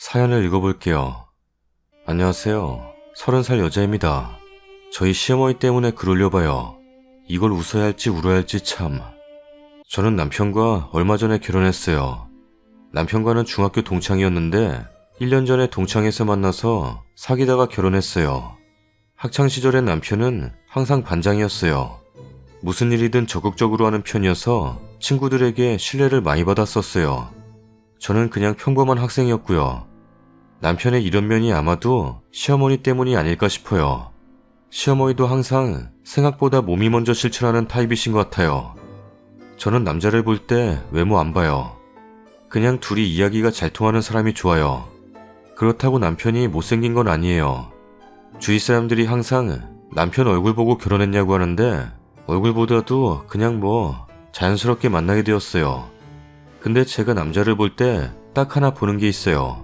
사연을 읽어볼게요. 안녕하세요. 30살 여자입니다. 저희 시어머니 때문에 글 올려봐요. 이걸 웃어야 할지 울어야 할지 참. 저는 남편과 얼마 전에 결혼했어요. 남편과는 중학교 동창이었는데 1년 전에 동창에서 만나서 사귀다가 결혼했어요. 학창시절엔 남편은 항상 반장이었어요. 무슨 일이든 적극적으로 하는 편이어서 친구들에게 신뢰를 많이 받았었어요. 저는 그냥 평범한 학생이었고요. 남편의 이런 면이 아마도 시어머니 때문이 아닐까 싶어요. 시어머니도 항상 생각보다 몸이 먼저 실천하는 타입이신 것 같아요. 저는 남자를 볼 때 외모 안 봐요. 그냥 둘이 이야기가 잘 통하는 사람이 좋아요. 그렇다고 남편이 못생긴 건 아니에요. 주위 사람들이 항상 남편 얼굴 보고 결혼했냐고 하는데 얼굴보다도 그냥 자연스럽게 만나게 되었어요. 근데 제가 남자를 볼 때 딱 하나 보는 게 있어요.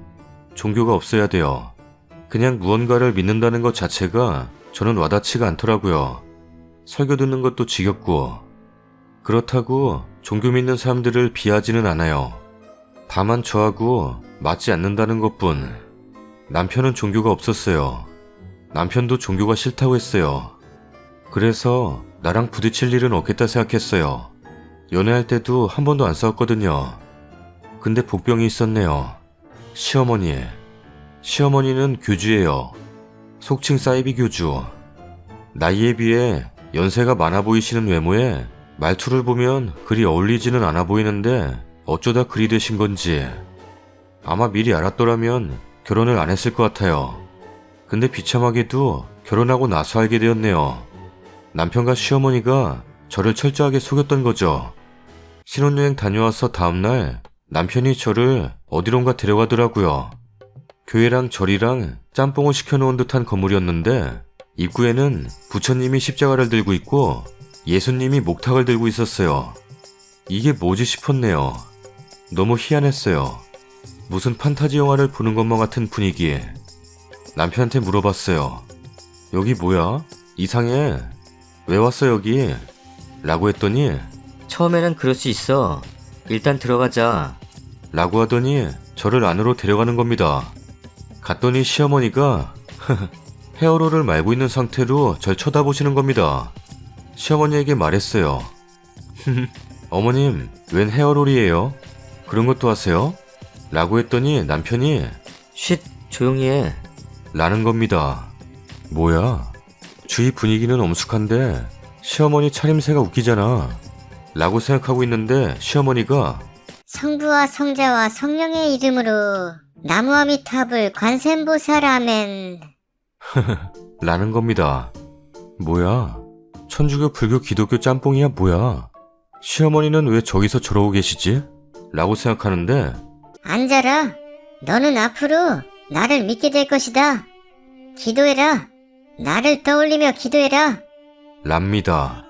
종교가 없어야 돼요. 그냥 무언가를 믿는다는 것 자체가 저는 와닿지가 않더라고요. 설교 듣는 것도 지겹고. 그렇다고 종교 믿는 사람들을 비하하지는 않아요. 다만 저하고 맞지 않는다는 것뿐. 남편은 종교가 없었어요. 남편도 종교가 싫다고 했어요. 그래서 나랑 부딪힐 일은 없겠다 생각했어요. 연애할 때도 한 번도 안 싸웠거든요. 근데 복병이 있었네요. 시어머니. 시어머니는 교주예요. 속칭 사이비 교주. 나이에 비해 연세가 많아 보이시는 외모에 말투를 보면 그리 어울리지는 않아 보이는데 어쩌다 그리 되신 건지. 아마 미리 알았더라면 결혼을 안 했을 것 같아요. 근데 비참하게도 결혼하고 나서 알게 되었네요. 남편과 시어머니가 저를 철저하게 속였던 거죠. 신혼여행 다녀와서 다음날 남편이 저를 어디론가 데려가더라고요. 교회랑 절이랑 짬뽕을 시켜놓은 듯한 건물이었는데 입구에는 부처님이 십자가를 들고 있고 예수님이 목탁을 들고 있었어요. 이게 뭐지 싶었네요. 너무 희한했어요. 무슨 판타지 영화를 보는 것만 같은 분위기에. 남편한테 물어봤어요. 여기 뭐야? 이상해. 왜 왔어 여기? 라고 했더니 처음에는 그럴 수 있어. 일단 들어가자. 라고 하더니 저를 안으로 데려가는 겁니다. 갔더니 시어머니가 헤어롤을 말고 있는 상태로 절 쳐다보시는 겁니다. 시어머니에게 말했어요. 어머님, 웬 헤어롤이에요? 그런 것도 하세요? 라고 했더니 남편이 쉿, 조용히 해. 라는 겁니다. 뭐야? 주위 분위기는 엄숙한데 시어머니 차림새가 웃기잖아. 라고 생각하고 있는데 시어머니가 성부와 성자와 성령의 이름으로 나무아미탑을 관세음보살 아멘. 라는 겁니다. 뭐야? 천주교, 불교, 기독교 짬뽕이야 뭐야? 시어머니는 왜 저기서 저러고 계시지? 라고 생각하는데 앉아라. 너는 앞으로 나를 믿게 될 것이다. 기도해라. 나를 떠올리며 기도해라. 랍니다.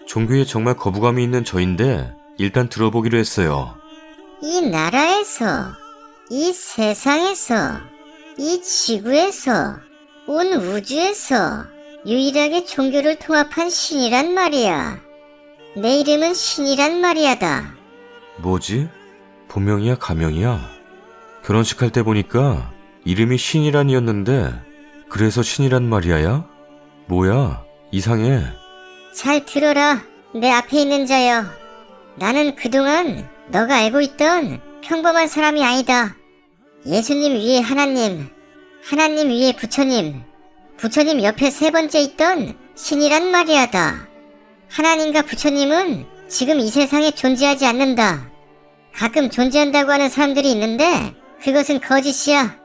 종교에 정말 거부감이 있는 저인데 일단 들어보기로 했어요. 이 나라에서, 이 세상에서, 이 지구에서, 온 우주에서 유일하게 종교를 통합한 신이란 말이야. 내 이름은 신이란 말이야다. 뭐지? 본명이야 가명이야? 결혼식 할 때 보니까 이름이 신이란이었는데 그래서 신이란 말이야야? 뭐야? 이상해. 잘 들어라. 내 앞에 있는 자여. 나는 그동안 너가 알고 있던 평범한 사람이 아니다. 예수님 위에 하나님, 하나님 위에 부처님, 부처님 옆에 세 번째 있던 신이란 말이야다. 하나님과 부처님은 지금 이 세상에 존재하지 않는다. 가끔 존재한다고 하는 사람들이 있는데 그것은 거짓이야.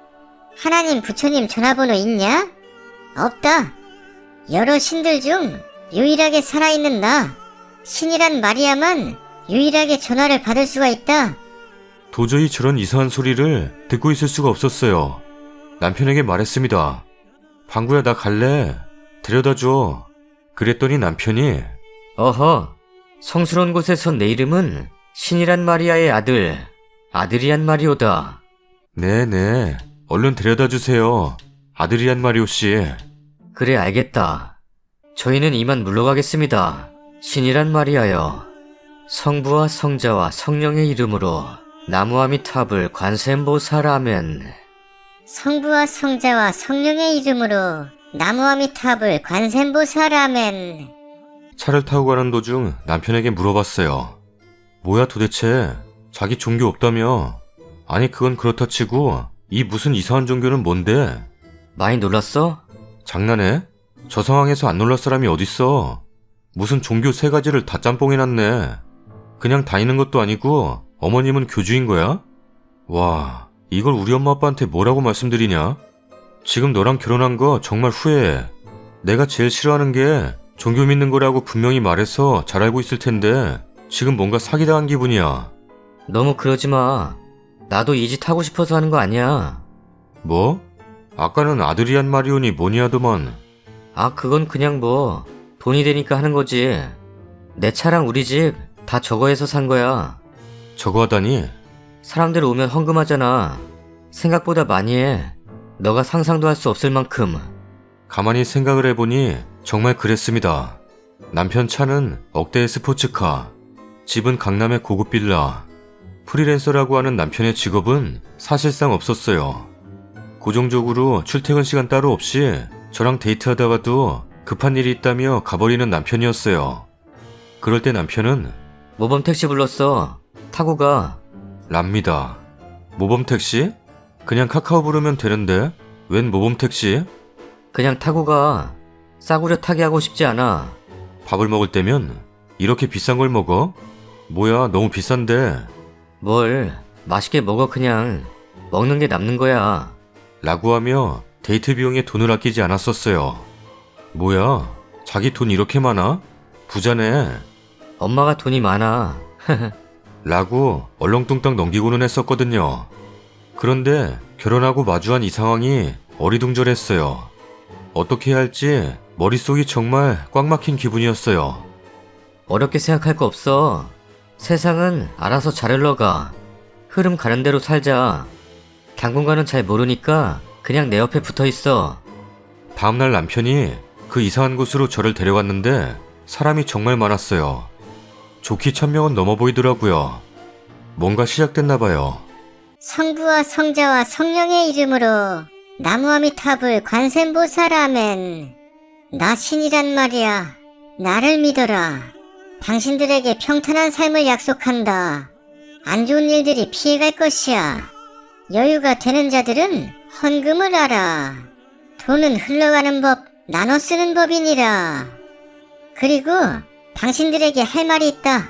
하나님, 부처님 전화번호 있냐? 없다. 여러 신들 중 유일하게 살아있는 나, 신이란 마리아만 유일하게 전화를 받을 수가 있다. 도저히 저런 이상한 소리를 듣고 있을 수가 없었어요. 남편에게 말했습니다. 방구야 나 갈래. 데려다줘. 그랬더니 남편이 어허, 성스러운 곳에서 내 이름은 신이란 마리아의 아들이란 마리오다. 네네 얼른 데려다주세요. 아들이란 마리오씨. 그래, 알겠다. 저희는 이만 물러가겠습니다. 신이란 마리아여. 성부와 성자와 성령의 이름으로 나무아미탑을 관세음보살 아멘. 성부와 성자와 성령의 이름으로 나무아미타불 관세음보살아멘. 차를 타고 가는 도중 남편에게 물어봤어요. 뭐야 도대체? 자기 종교 없다며? 아니 그건 그렇다 치고 이 무슨 이상한 종교는 뭔데? 많이 놀랐어? 장난해? 저 상황에서 안 놀랄 사람이 어딨어? 무슨 종교 3가지를 다 짬뽕해놨네. 그냥 다니는 것도 아니고 어머님은 교주인 거야? 와, 이걸 우리 엄마 아빠한테 뭐라고 말씀드리냐? 지금 너랑 결혼한 거 정말 후회해. 내가 제일 싫어하는 게 종교 믿는 거라고 분명히 말해서 잘 알고 있을 텐데 지금 뭔가 사기당한 기분이야. 너무 그러지 마. 나도 이 짓 하고 싶어서 하는 거 아니야. 뭐? 아까는 아들이 한 말이오니 뭐니 하더만. 아, 그건 그냥 뭐 돈이 되니까 하는 거지. 내 차랑 우리 집 다 저거 해서 산 거야. 저거 하다니? 사람들 오면 헌금하잖아. 생각보다 많이 해. 너가 상상도 할 수 없을 만큼. 가만히 생각을 해보니 정말 그랬습니다. 남편 차는 억대의 스포츠카, 집은 강남의 고급 빌라, 프리랜서라고 하는 남편의 직업은 사실상 없었어요. 고정적으로 출퇴근 시간 따로 없이 저랑 데이트하다가도 급한 일이 있다며 가버리는 남편이었어요. 그럴 때 남편은 모범 택시 불렀어. 타고 가. 랍니다. 모범 택시? 그냥 카카오 부르면 되는데 웬 모범 택시? 그냥 타고 가. 싸구려 타게 하고 싶지 않아. 밥을 먹을 때면 이렇게 비싼 걸 먹어? 뭐야 너무 비싼데. 뭘 맛있게 먹어. 그냥 먹는 게 남는 거야. 라고 하며 데이트 비용에 돈을 아끼지 않았었어요. 뭐야 자기 돈 이렇게 많아? 부자네. 엄마가 돈이 많아. 라고 얼렁뚱땅 넘기고는 했었거든요. 그런데 결혼하고 마주한 이 상황이 어리둥절했어요. 어떻게 해야 할지 머릿속이 정말 꽉 막힌 기분이었어요. 어렵게 생각할 거 없어. 세상은 알아서 잘 흘러가. 흐름 가는 대로 살자. 당분간은 잘 모르니까 그냥 내 옆에 붙어 있어. 다음날 남편이 그 이상한 곳으로 저를 데려갔는데 사람이 정말 많았어요. 좋기 1000명은 넘어 보이더라고요. 뭔가 시작됐나봐요. 성부와 성자와 성령의 이름으로 나무아미타불 관세음보살아멘. 나 신이란 말이야. 나를 믿어라. 당신들에게 평탄한 삶을 약속한다. 안 좋은 일들이 피해갈 것이야. 여유가 되는 자들은 헌금을 하라. 돈은 흘러가는 법, 나눠 쓰는 법이니라. 그리고 당신들에게 할 말이 있다.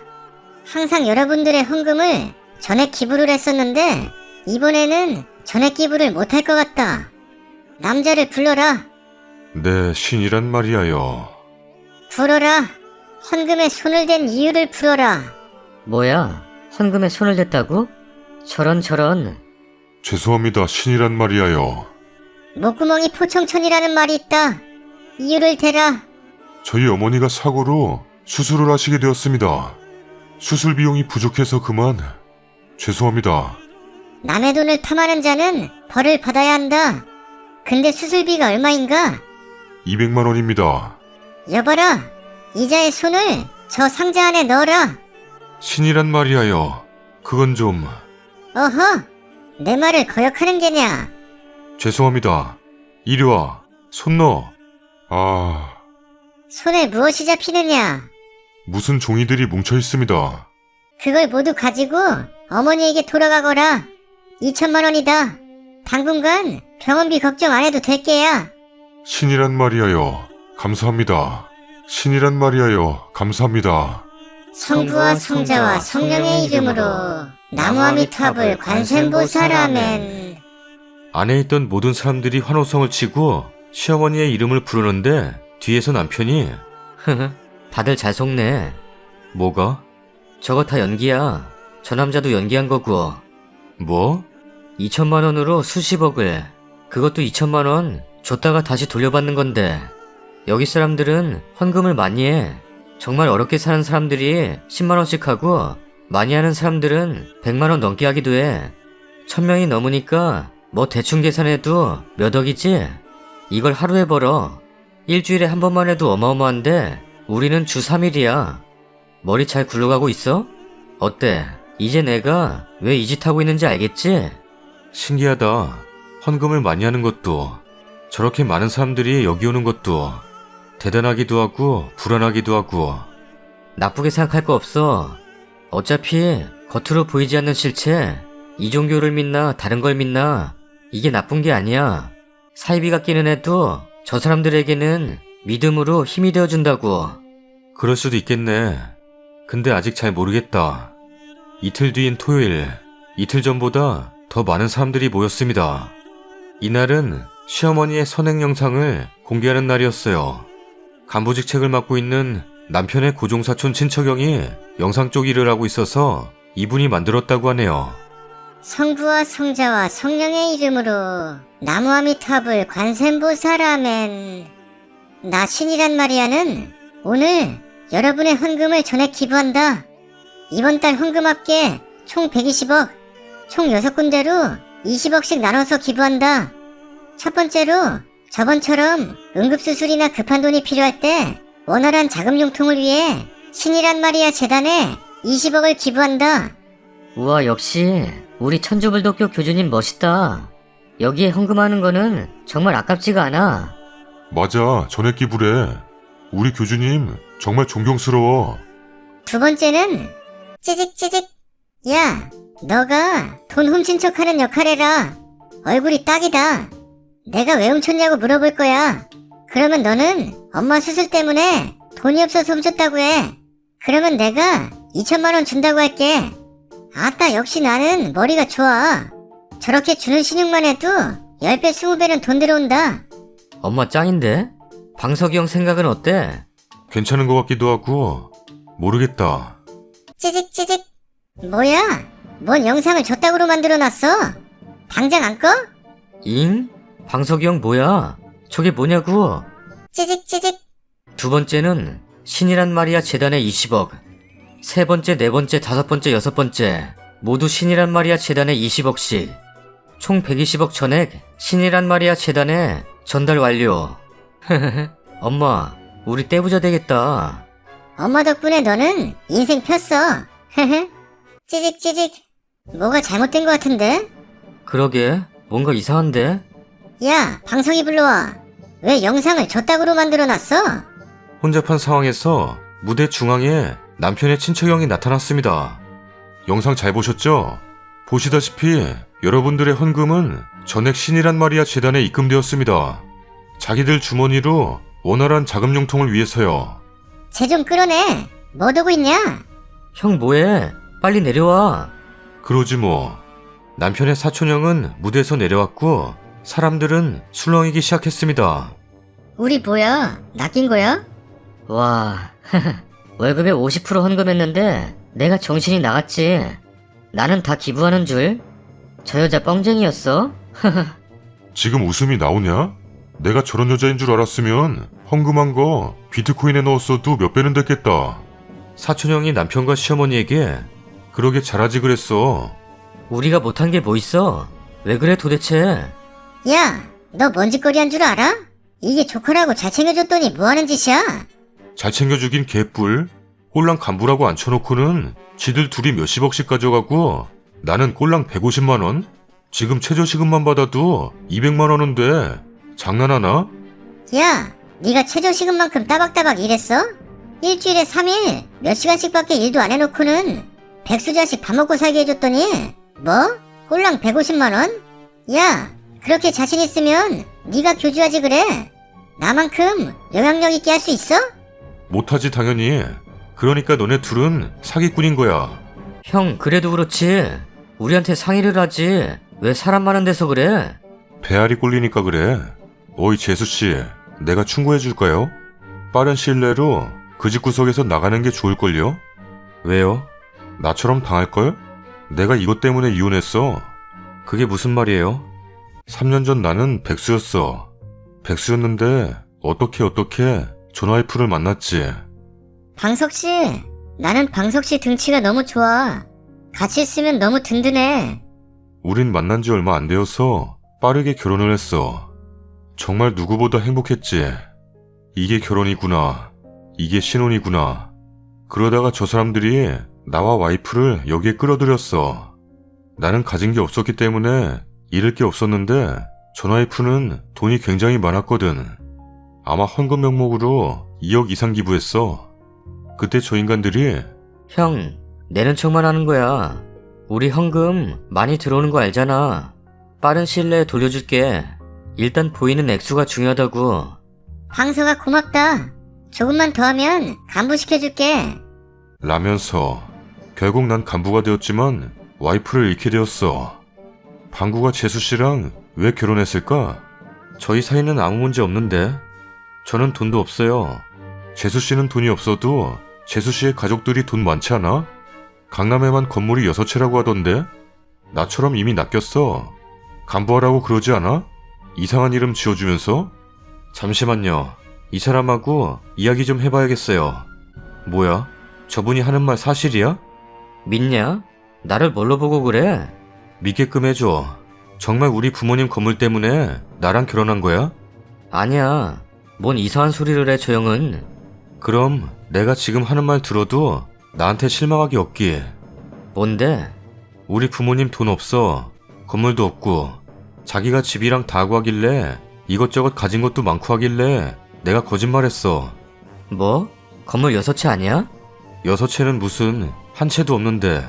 항상 여러분들의 헌금을 전액 기부를 했었는데 이번에는 전액 기부를 못할 것 같다. 남자를 불러라. 네, 신이란 말이야요. 불어라. 헌금에 손을 댄 이유를 풀어라. 뭐야? 헌금에 손을 댔다고? 저런. 죄송합니다, 신이란 말이야요. 목구멍이 포청천이라는 말이 있다. 이유를 대라. 저희 어머니가 사고로 수술을 하시게 되었습니다. 수술 비용이 부족해서 그만. 죄송합니다. 남의 돈을 탐하는 자는 벌을 받아야 한다. 근데 수술비가 얼마인가? 200만 원입니다. 여봐라. 이자의 손을 저 상자 안에 넣어라. 신이란 말이야요. 그건 좀... 어허. 내 말을 거역하는 게냐. 죄송합니다. 이리 와. 손 넣어. 아... 손에 무엇이 잡히느냐. 무슨 종이들이 뭉쳐 있습니다. 그걸 모두 가지고 어머니에게 돌아가거라. 2천만 원이다. 당분간 병원비 걱정 안 해도 될 게야. 신이란 말이야요. 감사합니다. 신이란 말이야요. 감사합니다. 성부와 성자와 성령의 이름으로 나무아미타불 관세음보살아멘. 안에 있던 모든 사람들이 환호성을 치고 시어머니의 이름을 부르는데 뒤에서 남편이 다들 잘 속네. 뭐가? 저거 다 연기야. 저 남자도 연기한 거고. 뭐? 2천만 원으로 수십억을. 그것도 2천만 원 줬다가 다시 돌려받는 건데. 여기 사람들은 헌금을 많이 해. 정말 어렵게 사는 사람들이 10만 원씩 하고 많이 하는 사람들은 100만 원 넘게 하기도 해. 1000명이 넘으니까 뭐 대충 계산해도 몇 억이지? 이걸 하루에 벌어. 일주일에 한 번만 해도 어마어마한데 우리는 주 3일이야. 머리 잘 굴러가고 있어? 어때? 이제 내가 왜 이 짓 하고 있는지 알겠지? 신기하다. 헌금을 많이 하는 것도, 저렇게 많은 사람들이 여기 오는 것도 대단하기도 하고 불안하기도 하고. 나쁘게 생각할 거 없어. 어차피 겉으로 보이지 않는 실체, 이 종교를 믿나 다른 걸 믿나 이게 나쁜 게 아니야. 사이비가 끼는 애도 저 사람들에게는 믿음으로 힘이 되어준다고. 그럴 수도 있겠네. 근데 아직 잘 모르겠다. 이틀 뒤인 토요일, 이틀 전보다 더 많은 사람들이 모였습니다. 이날은 시어머니의 선행 영상을 공개하는 날이었어요. 간부직책을 맡고 있는 남편의 고종사촌 친척형이 영상 쪽 일을 하고 있어서 이분이 만들었다고 하네요. 성부와 성자와 성령의 이름으로 나무아미타불 관세음보살 나 신이란 마리아는 오늘 여러분의 헌금을 전액 기부한다. 이번 달 헌금 합계 총 120억, 총 6군데로 20억씩 나눠서 기부한다. 첫 번째로 저번처럼 응급수술이나 급한 돈이 필요할 때 원활한 자금융통을 위해 신이란 마리아 재단에 20억을 기부한다. 우와, 역시 우리 천주불독교 교주님 멋있다. 여기에 헌금하는 거는 정말 아깝지가 않아. 맞아, 전액 기부래. 우리 교주님 정말 존경스러워. 두 번째는 찌직찌직. 야, 너가 돈 훔친 척하는 역할해라. 얼굴이 딱이다. 내가 왜 훔쳤냐고 물어볼 거야. 그러면 너는 엄마 수술 때문에 돈이 없어서 훔쳤다고 해. 그러면 내가 2천만 원 준다고 할게. 아따, 역시 나는 머리가 좋아. 저렇게 주는 신용만 해도 10배 20배는 돈 들어온다. 엄마 짱인데? 방석이 형 생각은 어때? 괜찮은 것 같기도 하고. 모르겠다. 찌직찌직. 뭐야? 뭔 영상을 저따구로 만들어놨어? 당장 안 꺼? 잉? 방석이 형 뭐야? 저게 뭐냐고? 찌직찌직. 두 번째는 신이란 마리아 재단에 20억. 세 번째, 네 번째, 다섯 번째, 여섯 번째 모두 신이란 마리아 재단에 20억씩. 총 120억 전액 신이란 마리아 재단에 전달 완료. 엄마, 우리 떼부자 되겠다. 엄마 덕분에 너는 인생 폈어. 찌직찌직. 뭐가 잘못된 것 같은데? 그러게, 뭔가 이상한데? 야, 방송이 불러와. 왜 영상을 저따구로 만들어놨어? 혼잡한 상황에서 무대 중앙에 남편의 친척형이 나타났습니다. 영상 잘 보셨죠? 보시다시피 여러분들의 헌금은 전액 신이란 마리아 재단에 입금되었습니다. 자기들 주머니로 원활한 자금융통을 위해서요. 쟤 좀 끌어내. 뭐 두고 있냐? 형 뭐해? 빨리 내려와. 그러지 뭐. 남편의 사촌형은 무대에서 내려왔고 사람들은 술렁이기 시작했습니다. 우리 뭐야? 낚인 거야? 와, 월급의 50% 헌금했는데 내가 정신이 나갔지. 나는 다 기부하는 줄. 저 여자 뻥쟁이였어? 지금 웃음이 나오냐? 내가 저런 여자인 줄 알았으면 헌금한 거 비트코인에 넣었어도 몇 배는 됐겠다. 사촌형이 남편과 시어머니에게 그러게 잘하지 그랬어. 우리가 못한 게 뭐 있어? 왜 그래 도대체? 야, 너 뭔 짓거리 한 줄 알아? 이게 조카라고 잘 챙겨줬더니 뭐 하는 짓이야? 잘 챙겨주긴 개뿔. 꼴랑 간부라고 앉혀놓고는 지들 둘이 몇십억씩 가져가고 나는 꼴랑 150만원? 지금 최저시급만 받아도 200만원은 돼. 장난하나? 야, 네가 최저시급만큼 따박따박 일했어? 일주일에 3일 몇 시간씩밖에 일도 안 해놓고는 백수자식 밥 먹고 살게 해줬더니 뭐? 꼴랑 150만원? 야, 그렇게 자신 있으면 네가 교주하지 그래. 나만큼 영향력 있게 할 수 있어? 못하지 당연히. 그러니까 너네 둘은 사기꾼인 거야. 형 그래도 그렇지. 우리한테 상의를 하지. 왜 사람 많은 데서 그래? 배알이 꼴리니까 그래. 어이 재수씨, 내가 충고해줄까요? 빠른 시일 내로 그 집구석에서 나가는 게 좋을걸요? 왜요? 나처럼 당할걸? 내가 이것 때문에 이혼했어. 그게 무슨 말이에요? 3년 전 나는 백수였어. 백수였는데 어떻게 전 와이프를 만났지. 방석씨, 나는 방석씨 등치가 너무 좋아. 같이 있으면 너무 든든해. 우린 만난 지 얼마 안 되어서 빠르게 결혼을 했어. 정말 누구보다 행복했지. 이게 결혼이구나. 이게 신혼이구나. 그러다가 저 사람들이 나와 와이프를 여기에 끌어들였어. 나는 가진 게 없었기 때문에 잃을 게 없었는데 전 와이프는 돈이 굉장히 많았거든. 아마 헌금 명목으로 2억 이상 기부했어. 그때 저 인간들이 형, 내는 척만 하는 거야. 우리 헌금 많이 들어오는 거 알잖아. 빠른 시일 내에 돌려줄게. 일단 보이는 액수가 중요하다고. 황서가 고맙다. 조금만 더 하면 간부 시켜줄게. 라면서 결국 난 간부가 되었지만 와이프를 잃게 되었어. 방구가 재수씨랑 왜 결혼했을까? 저희 사이는 아무 문제 없는데. 저는 돈도 없어요. 재수씨는 돈이 없어도 재수씨의 가족들이 돈 많지 않아? 강남에만 건물이 6채라고 하던데? 나처럼 이미 낚였어. 간부하라고 그러지 않아? 이상한 이름 지어주면서? 잠시만요. 이 사람하고 이야기 좀 해봐야겠어요. 뭐야? 저분이 하는 말 사실이야? 믿냐? 나를 뭘로 보고 그래? 믿게끔 해줘. 정말 우리 부모님 건물 때문에 나랑 결혼한 거야? 아니야. 뭔 이상한 소리를 해, 저 형은. 그럼 내가 지금 하는 말 들어도 나한테 실망하기 없기. 뭔데? 우리 부모님 돈 없어. 건물도 없고. 자기가 집이랑 다 구하길래 이것저것 가진 것도 많고 하길래 내가 거짓말했어. 뭐? 건물 6채 아니야? 6채는 무슨 한 채도 없는데.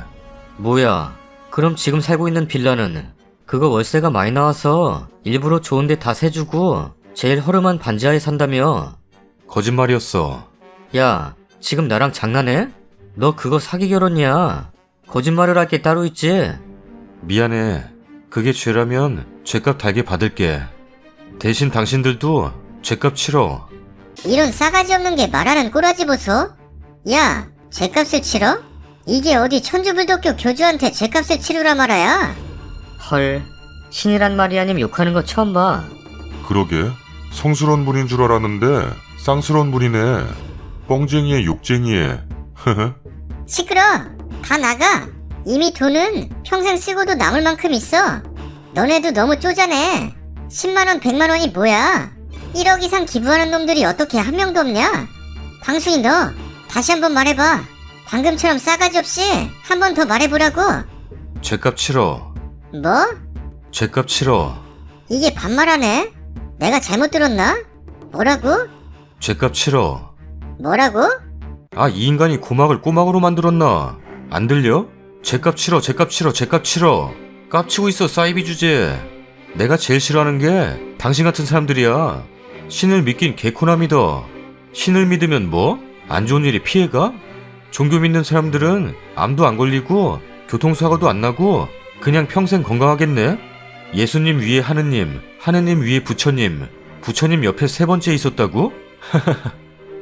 뭐야? 그럼 지금 살고 있는 빌라는 그거 월세가 많이 나와서 일부러 좋은데 다 세주고 제일 허름한 반지하에 산다며? 거짓말이었어. 야, 지금 나랑 장난해? 너 그거 사기 결혼이야. 거짓말을 할 게 따로 있지? 미안해. 그게 죄라면 죄값 달게 받을게. 대신 당신들도 죄값 치러. 이런 싸가지 없는 게 말하는 꼬라지 보소. 야, 죗값을 치러? 이게 어디 천주불독교 교주한테 죗값을 치르라 말아야. 헐, 신이란 말이 아님 욕하는 거 처음 봐. 그러게. 성스러운 분인 줄 알았는데 쌍스러운 분이네. 뻥쟁이에 욕쟁이에. 시끄러. 다 나가. 이미 돈은 평생 쓰고도 남을 만큼 있어. 너네도 너무 쪼잔해. 10만원 100만원이 뭐야. 1억 이상 기부하는 놈들이 어떻게 한 명도 없냐. 광순이 너 다시 한번 말해봐. 방금처럼 싸가지 없이 한 번 더 말해보라고. 죄값 치러. 뭐? 죄값 치러. 이게 반말하네? 내가 잘못 들었나? 뭐라고? 죄값 치러. 뭐라고? 아, 이 인간이 고막을 꼬막으로 만들었나? 안 들려? 죄값 치러, 죄값 치러, 죄값 치러. 깝치고 있어, 사이비 주제. 내가 제일 싫어하는 게 당신 같은 사람들이야. 신을 믿긴 개코나 믿어. 신을 믿으면 뭐? 안 좋은 일이 피해가? 종교 믿는 사람들은 암도 안 걸리고 교통사고도 안 나고 그냥 평생 건강하겠네? 예수님 위에 하느님, 하느님 위에 부처님, 부처님 옆에 세 번째 있었다고?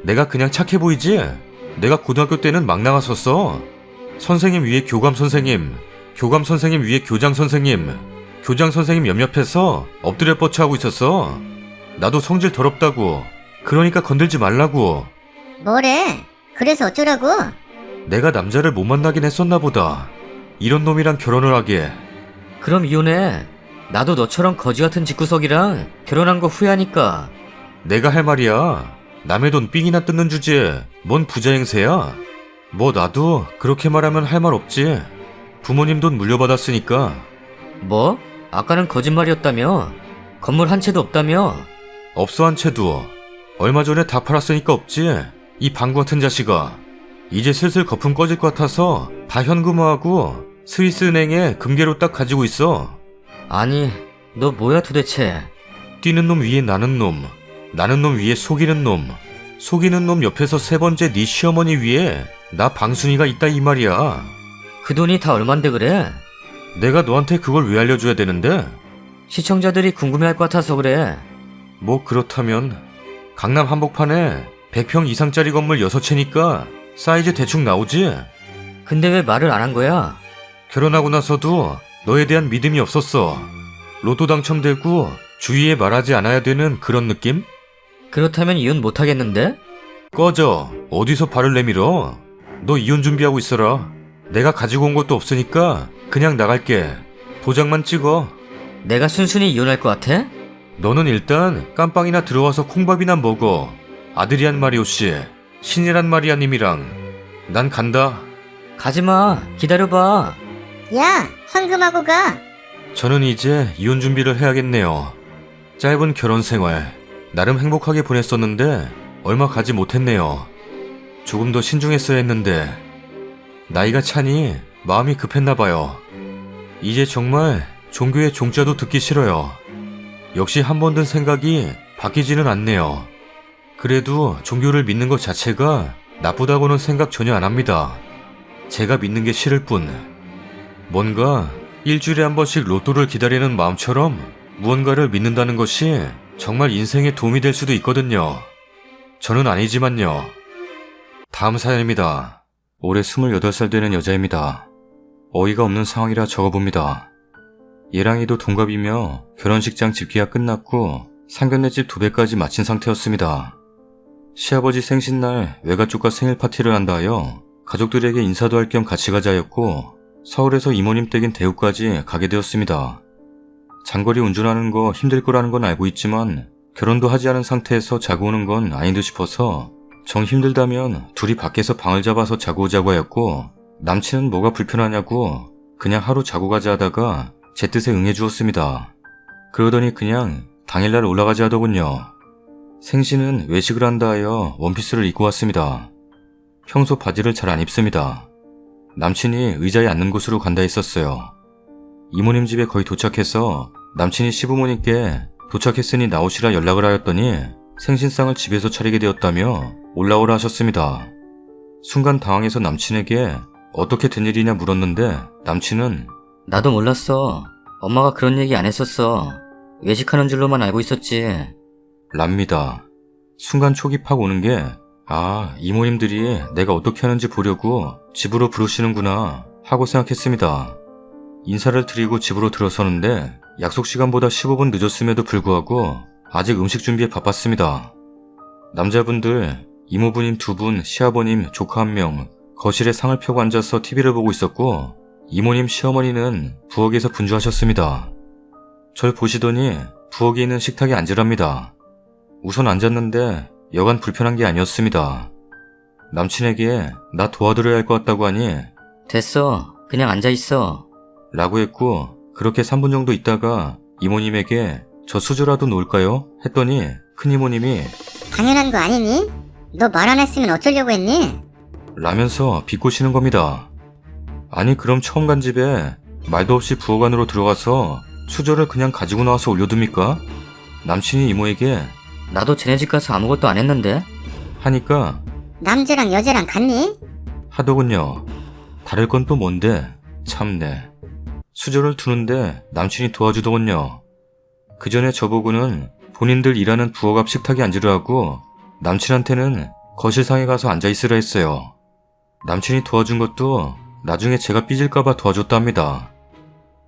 내가 그냥 착해 보이지? 내가 고등학교 때는 막 나갔었어. 선생님 위에 교감 선생님, 교감 선생님 위에 교장 선생님, 교장 선생님 옆옆에서 엎드려 뻗쳐하고 있었어. 나도 성질 더럽다고. 그러니까 건들지 말라고. 뭐래? 그래서 어쩌라고? 내가 남자를 못 만나긴 했었나 보다. 이런 놈이랑 결혼을 하게. 그럼 이혼해. 나도 너처럼 거지 같은 집구석이랑 결혼한 거 후회하니까. 내가 할 말이야. 남의 돈 삥이나 뜯는 주제에 뭔 부자 행세야? 뭐 나도 그렇게 말하면 할 말 없지. 부모님 돈 물려받았으니까. 뭐? 아까는 거짓말이었다며? 건물 한 채도 없다며? 없어 한 채도. 얼마 전에 다 팔았으니까 없지. 이 방구 같은 자식아. 이제 슬슬 거품 꺼질 것 같아서 다 현금화하고 스위스은행에 금괴로 딱 가지고 있어. 아니, 너 뭐야 도대체? 뛰는 놈 위에 나는 놈, 나는 놈 위에 속이는 놈, 속이는 놈 옆에서 세 번째 네 시어머니 위에 나 방순이가 있다 이 말이야. 그 돈이 다 얼만데 그래? 내가 너한테 그걸 왜 알려줘야 되는데? 시청자들이 궁금해할 것 같아서 그래. 뭐 그렇다면 강남 한복판에 100평 이상짜리 건물 6채니까 사이즈 대충 나오지? 근데 왜 말을 안 한 거야? 결혼하고 나서도 너에 대한 믿음이 없었어. 로또 당첨되고 주위에 말하지 않아야 되는 그런 느낌? 그렇다면 이혼 못 하겠는데? 꺼져. 어디서 발을 내밀어. 너 이혼 준비하고 있어라. 내가 가지고 온 것도 없으니까 그냥 나갈게. 도장만 찍어. 내가 순순히 이혼할 것 같아? 너는 일단 깜빵이나 들어와서 콩밥이나 먹어. 아드리안 마리오씨, 신이란 마리아님이랑. 난 간다. 가지마. 기다려봐. 야, 헌금하고 가. 저는 이제 이혼 준비를 해야겠네요. 짧은 결혼 생활, 나름 행복하게 보냈었는데 얼마 가지 못했네요. 조금 더 신중했어야 했는데 나이가 차니 마음이 급했나봐요. 이제 정말 종교의 종자도 듣기 싫어요. 역시 한 번 든 생각이 바뀌지는 않네요. 그래도 종교를 믿는 것 자체가 나쁘다고는 생각 전혀 안 합니다. 제가 믿는 게 싫을 뿐. 뭔가 일주일에 한 번씩 로또를 기다리는 마음처럼 무언가를 믿는다는 것이 정말 인생에 도움이 될 수도 있거든요. 저는 아니지만요. 다음 사연입니다. 올해 28살 되는 여자입니다. 어이가 없는 상황이라 적어봅니다. 얘랑이도 동갑이며 결혼식장 집계가 끝났고 상견례 집 도배까지 마친 상태였습니다. 시아버지 생신날 외가족과 생일 파티를 한다 하여 가족들에게 인사도 할 겸 같이 가자였고 서울에서 이모님 댁인 대구까지 가게 되었습니다. 장거리 운전하는 거 힘들 거라는 건 알고 있지만 결혼도 하지 않은 상태에서 자고 오는 건 아닌 듯 싶어서 정 힘들다면 둘이 밖에서 방을 잡아서 자고 오자고 하였고 남친은 뭐가 불편하냐고 그냥 하루 자고 가자 하다가 제 뜻에 응해 주었습니다. 그러더니 그냥 당일날 올라가자 하더군요. 생신은 외식을 한다 하여 원피스를 입고 왔습니다. 평소 바지를 잘 안 입습니다. 남친이 의자에 앉는 곳으로 간다 했었어요. 이모님 집에 거의 도착해서 남친이 시부모님께 도착했으니 나오시라 연락을 하였더니 생신상을 집에서 차리게 되었다며 올라오라 하셨습니다. 순간 당황해서 남친에게 어떻게 된 일이냐 물었는데 남친은 나도 몰랐어. 엄마가 그런 얘기 안 했었어. 외식하는 줄로만 알고 있었지. 랍니다. 순간 촉이 팍 오는 게 이모님들이 내가 어떻게 하는지 보려고 집으로 부르시는구나 하고 생각했습니다. 인사를 드리고 집으로 들어서는데 약속 시간보다 15분 늦었음에도 불구하고 아직 음식 준비에 바빴습니다. 남자분들, 이모부님 2분, 시아버님, 조카 1명, 거실에 상을 펴고 앉아서 TV를 보고 있었고 이모님 시어머니는 부엌에서 분주하셨습니다. 절 보시더니 부엌에 있는 식탁에 앉으랍니다. 우선 앉았는데 여간 불편한 게 아니었습니다. 남친에게 나 도와드려야 할 것 같다고 하니 됐어. 그냥 앉아있어. 라고 했고 그렇게 3분 정도 있다가 이모님에게 저 수저라도 놓을까요? 했더니 큰이모님이 당연한 거 아니니? 너 말 안 했으면 어쩌려고 했니? 라면서 비꼬시는 겁니다. 아니 그럼 처음 간 집에 말도 없이 부엌 안으로 들어가서 수저를 그냥 가지고 나와서 올려둡니까? 남친이 이모에게 나도 쟤네 집 가서 아무것도 안 했는데? 하니까 남자랑 여자랑 같니? 하더군요. 다를 건 또 뭔데? 참네. 수저를 두는데 남친이 도와주더군요. 그 전에 저보고는 본인들 일하는 부엌 앞 식탁에 앉으라고 남친한테는 거실상에 가서 앉아있으라 했어요. 남친이 도와준 것도 나중에 제가 삐질까봐 도와줬답니다.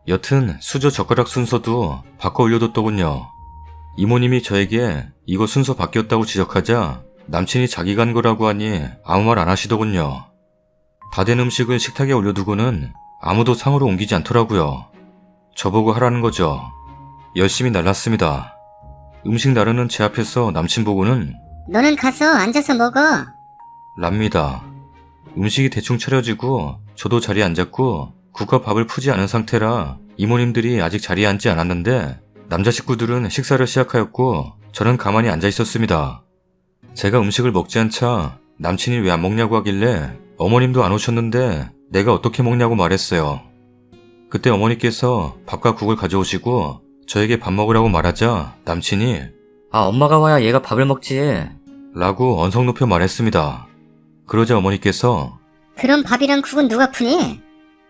여튼 수저 젓가락 순서도 바꿔 올려뒀더군요. 이모님이 저에게 이거 순서 바뀌었다고 지적하자 남친이 자기가 한 거라고 하니 아무 말 안 하시더군요. 다 된 음식을 식탁에 올려두고는 아무도 상으로 옮기지 않더라고요. 저보고 하라는 거죠. 열심히 날랐습니다. 음식 나르는 제 앞에서 남친 보고는 너는 가서 앉아서 먹어. 랍니다. 음식이 대충 차려지고 저도 자리에 앉았고 국과 밥을 푸지 않은 상태라 이모님들이 아직 자리에 앉지 않았는데 남자 식구들은 식사를 시작하였고 저는 가만히 앉아 있었습니다. 제가 음식을 먹지 않자 남친이 왜 안 먹냐고 하길래 어머님도 안 오셨는데 내가 어떻게 먹냐고 말했어요. 그때 어머니께서 밥과 국을 가져오시고 저에게 밥 먹으라고 말하자 남친이 엄마가 와야 얘가 밥을 먹지. 라고 언성 높여 말했습니다. 그러자 어머니께서 그럼 밥이랑 국은 누가 푸니?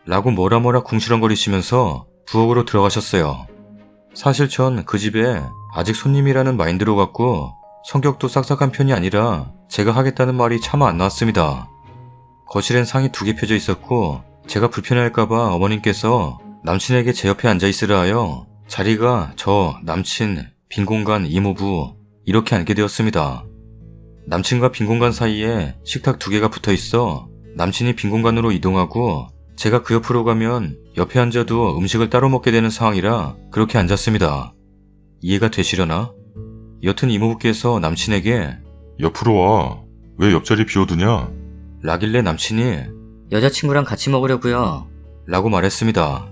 라고 뭐라 궁시렁거리시면서 부엌으로 들어가셨어요. 사실 전 그 집에 아직 손님이라는 마인드로 갔고 성격도 싹싹한 편이 아니라 제가 하겠다는 말이 차마 안 나왔습니다. 거실엔 상이 2개 펴져 있었고 제가 불편해할까봐 어머님께서 남친에게 제 옆에 앉아있으라 하여 자리가 저, 남친, 빈공간, 이모부 이렇게 앉게 되었습니다. 남친과 빈공간 사이에 식탁 2개가 붙어있어 남친이 빈공간으로 이동하고 제가 그 옆으로 가면 옆에 앉아도 음식을 따로 먹게 되는 상황이라 그렇게 앉았습니다. 이해가 되시려나? 여튼 이모부께서 남친에게 옆으로 와. 왜 옆자리 비워두냐? 라길래 남친이 여자친구랑 같이 먹으려고요. 라고 말했습니다.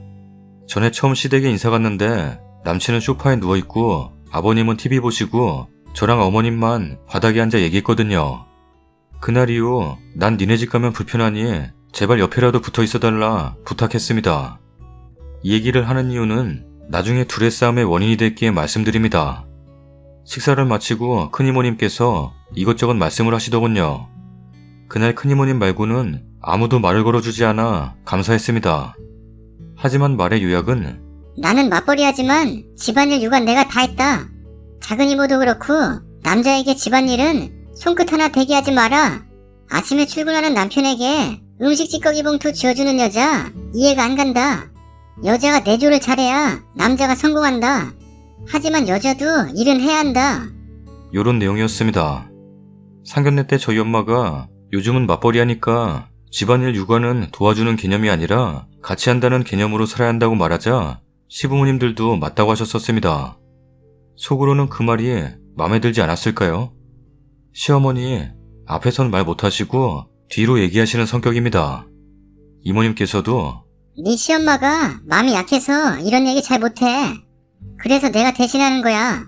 전에 처음 시댁에 인사 갔는데 남친은 소파에 누워있고 아버님은 TV 보시고 저랑 어머님만 바닥에 앉아 얘기했거든요. 그날 이후 난 니네 집 가면 불편하니 제발 옆에라도 붙어 있어달라 부탁했습니다. 이 얘기를 하는 이유는 나중에 둘의 싸움의 원인이 됐기에 말씀드립니다. 식사를 마치고 큰이모님께서 이것저것 말씀을 하시더군요. 그날 큰이모님 말고는 아무도 말을 걸어주지 않아 감사했습니다. 하지만 말의 요약은 나는 맞벌이하지만 집안일 육아 내가 다 했다. 작은 이모도 그렇고 남자에게 집안일은 손끝 하나 대게 하지 마라. 아침에 출근하는 남편에게 음식 찌꺼기 봉투 쥐어주는 여자 이해가 안 간다. 여자가 내조를 잘해야 남자가 성공한다. 하지만 여자도 일은 해야 한다. 요런 내용이었습니다. 상견례 때 저희 엄마가 요즘은 맞벌이 하니까 집안일 육아는 도와주는 개념이 아니라 같이 한다는 개념으로 살아야 한다고 말하자 시부모님들도 맞다고 하셨었습니다. 속으로는 그 말이 마음에 들지 않았을까요? 시어머니 앞에선 말 못하시고 뒤로 얘기하시는 성격입니다. 이모님께서도 네 시엄마가 마음이 약해서 이런 얘기 잘 못해. 그래서 내가 대신하는 거야.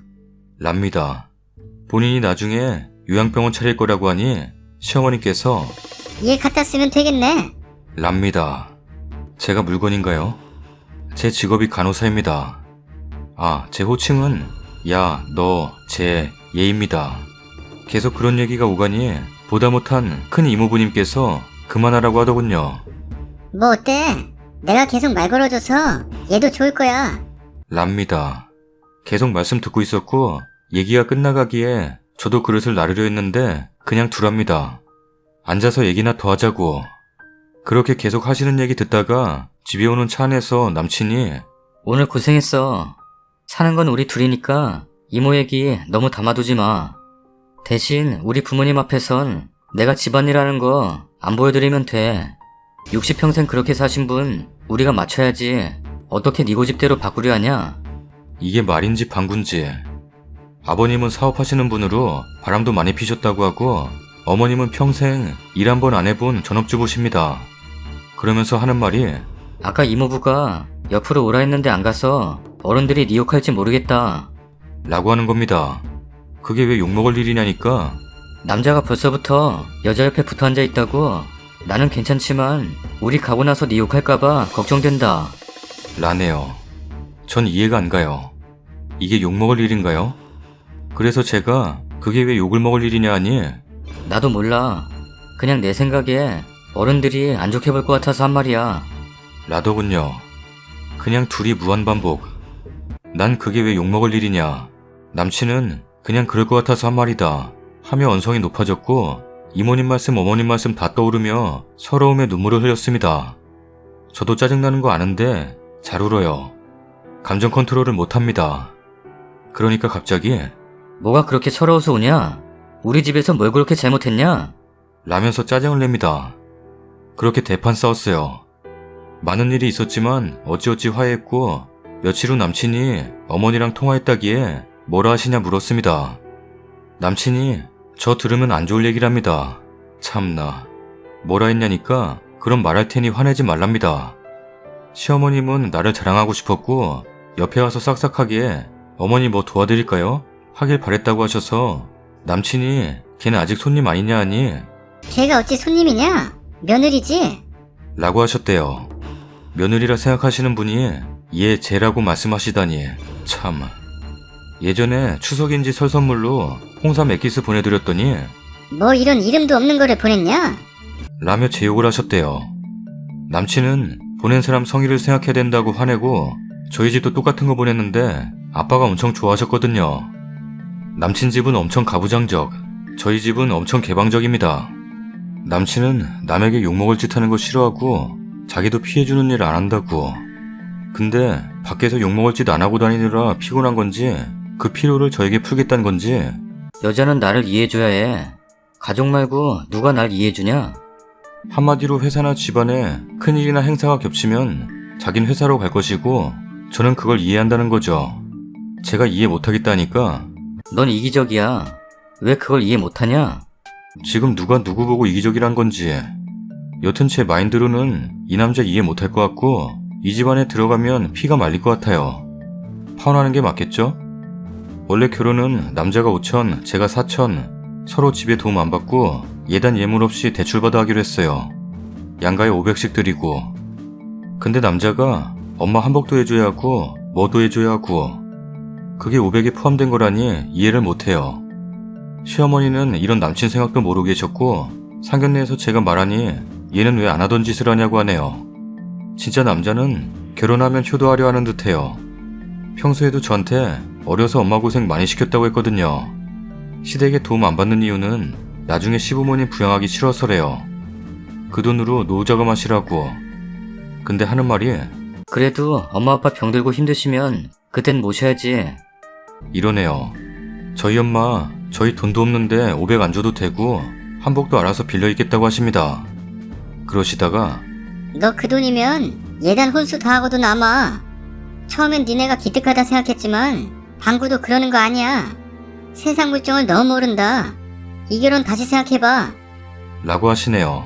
랍니다. 본인이 나중에 요양병원 차릴 거라고 하니 시어머니께서 일 갖다 쓰면 되겠네. 랍니다. 제가 물건인가요? 제 직업이 간호사입니다. 아, 제 호칭은 야, 너, 제, 얘입니다. 계속 그런 얘기가 오가니 보다 못한 큰 이모부님께서 그만하라고 하더군요. 뭐 어때? 내가 계속 말 걸어줘서 얘도 좋을 거야. 랍니다. 계속 말씀 듣고 있었고 얘기가 끝나가기에 저도 그릇을 나르려 했는데 그냥 두랍니다. 앉아서 얘기나 더 하자고. 그렇게 계속 하시는 얘기 듣다가 집에 오는 차 안에서 남친이 오늘 고생했어. 사는 건 우리 둘이니까 이모 얘기 너무 담아두지 마. 대신 우리 부모님 앞에선 내가 집안일 하는 거 안 보여드리면 돼. 60평생 그렇게 사신 분 우리가 맞춰야지. 어떻게 네 고집대로 바꾸려 하냐? 이게 말인지 방군지. 아버님은 사업하시는 분으로 바람도 많이 피셨다고 하고 어머님은 평생 일 한 번 안 해본 전업주부십니다. 그러면서 하는 말이 아까 이모부가 옆으로 오라 했는데 안 가서 어른들이 네 욕할지 모르겠다. 라고 하는 겁니다. 그게 왜 욕먹을 일이냐니까. 남자가 벌써부터 여자 옆에 붙어 앉아 있다고. 나는 괜찮지만 우리 가고 나서 네 욕할까봐 걱정된다. 라네요. 전 이해가 안 가요. 이게 욕먹을 일인가요? 그래서 제가 그게 왜 욕을 먹을 일이냐 하니 나도 몰라. 그냥 내 생각에 어른들이 안 좋게 볼 것 같아서 한 말이야. 라더군요. 그냥 둘이 무한반복. 난 그게 왜 욕먹을 일이냐. 남친은 그냥 그럴 것 같아서 한 말이다 하며 언성이 높아졌고 이모님 말씀 어머님 말씀 다 떠오르며 서러움에 눈물을 흘렸습니다. 저도 짜증나는 거 아는데 잘 울어요. 감정 컨트롤을 못합니다. 그러니까 갑자기 뭐가 그렇게 서러워서 우냐? 우리 집에서 뭘 그렇게 잘못했냐? 라면서 짜증을 냅니다. 그렇게 대판 싸웠어요. 많은 일이 있었지만 어찌어찌 화해했고 며칠 후 남친이 어머니랑 통화했다기에 뭐라 하시냐 물었습니다. 남친이 저 들으면 안 좋을 얘기랍니다. 참나. 뭐라 했냐니까 그럼 말할 테니 화내지 말랍니다. 시어머님은 나를 자랑하고 싶었고 옆에 와서 싹싹하게 어머니 뭐 도와드릴까요? 하길 바랬다고 하셔서 남친이 걔는 아직 손님 아니냐 하니 걔가 어찌 손님이냐? 며느리지? 라고 하셨대요. 며느리라 생각하시는 분이 얘 쟤라고 말씀하시다니 참. 예전에 추석인지 설 선물로 홍삼 액기스 보내드렸더니 뭐 이런 이름도 없는 거를 보냈냐? 라며 제욕을 하셨대요. 남친은 보낸 사람 성의를 생각해야 된다고 화내고 저희 집도 똑같은 거 보냈는데 아빠가 엄청 좋아하셨거든요. 남친 집은 엄청 가부장적, 저희 집은 엄청 개방적입니다. 남친은 남에게 욕먹을 짓 하는 거 싫어하고 자기도 피해주는 일 안 한다고. 근데 밖에서 욕먹을 짓 안 하고 다니느라 피곤한 건지 그 피로를 저에게 풀겠다는 건지 여자는 나를 이해해줘야 해. 가족 말고 누가 날 이해해주냐? 한마디로 회사나 집안에 큰일이나 행사가 겹치면 자긴 회사로 갈 것이고 저는 그걸 이해한다는 거죠. 제가 이해 못하겠다니까. 넌 이기적이야. 왜 그걸 이해 못하냐? 지금 누가 누구 보고 이기적이란 건지. 여튼 제 마인드로는 이 남자 이해 못할 것 같고 이 집안에 들어가면 피가 말릴 것 같아요. 파혼하는 게 맞겠죠? 원래 결혼은 남자가 5천, 제가 4천, 서로 집에 도움 안 받고 예단 예물 없이 대출받아 하기로 했어요. 양가에 500씩 드리고. 근데 남자가 엄마 한복도 해줘야 하고 뭐도 해줘야 하고 그게 500에 포함된 거라니 이해를 못해요. 시어머니는 이런 남친 생각도 모르고 계셨고 상견례에서 제가 말하니 얘는 왜 안 하던 짓을 하냐고 하네요. 진짜 남자는 결혼하면 효도하려 하는 듯해요. 평소에도 저한테 어려서 엄마 고생 많이 시켰다고 했거든요. 시댁에 도움 안 받는 이유는 나중에 시부모님 부양하기 싫어서래요. 그 돈으로 노후자금 하시라고. 근데 하는 말이 그래도 엄마 아빠 병들고 힘드시면 그땐 모셔야지. 이러네요. 저희 엄마 저희 돈도 없는데 500 안 줘도 되고 한복도 알아서 빌려 입겠다고 하십니다. 그러시다가 너 그 돈이면 예단 혼수 다 하고도 남아. 처음엔 니네가 기특하다 생각했지만 방구도 그러는 거 아니야. 세상 물정을 너무 모른다. 이 결혼 다시 생각해봐. 라고 하시네요.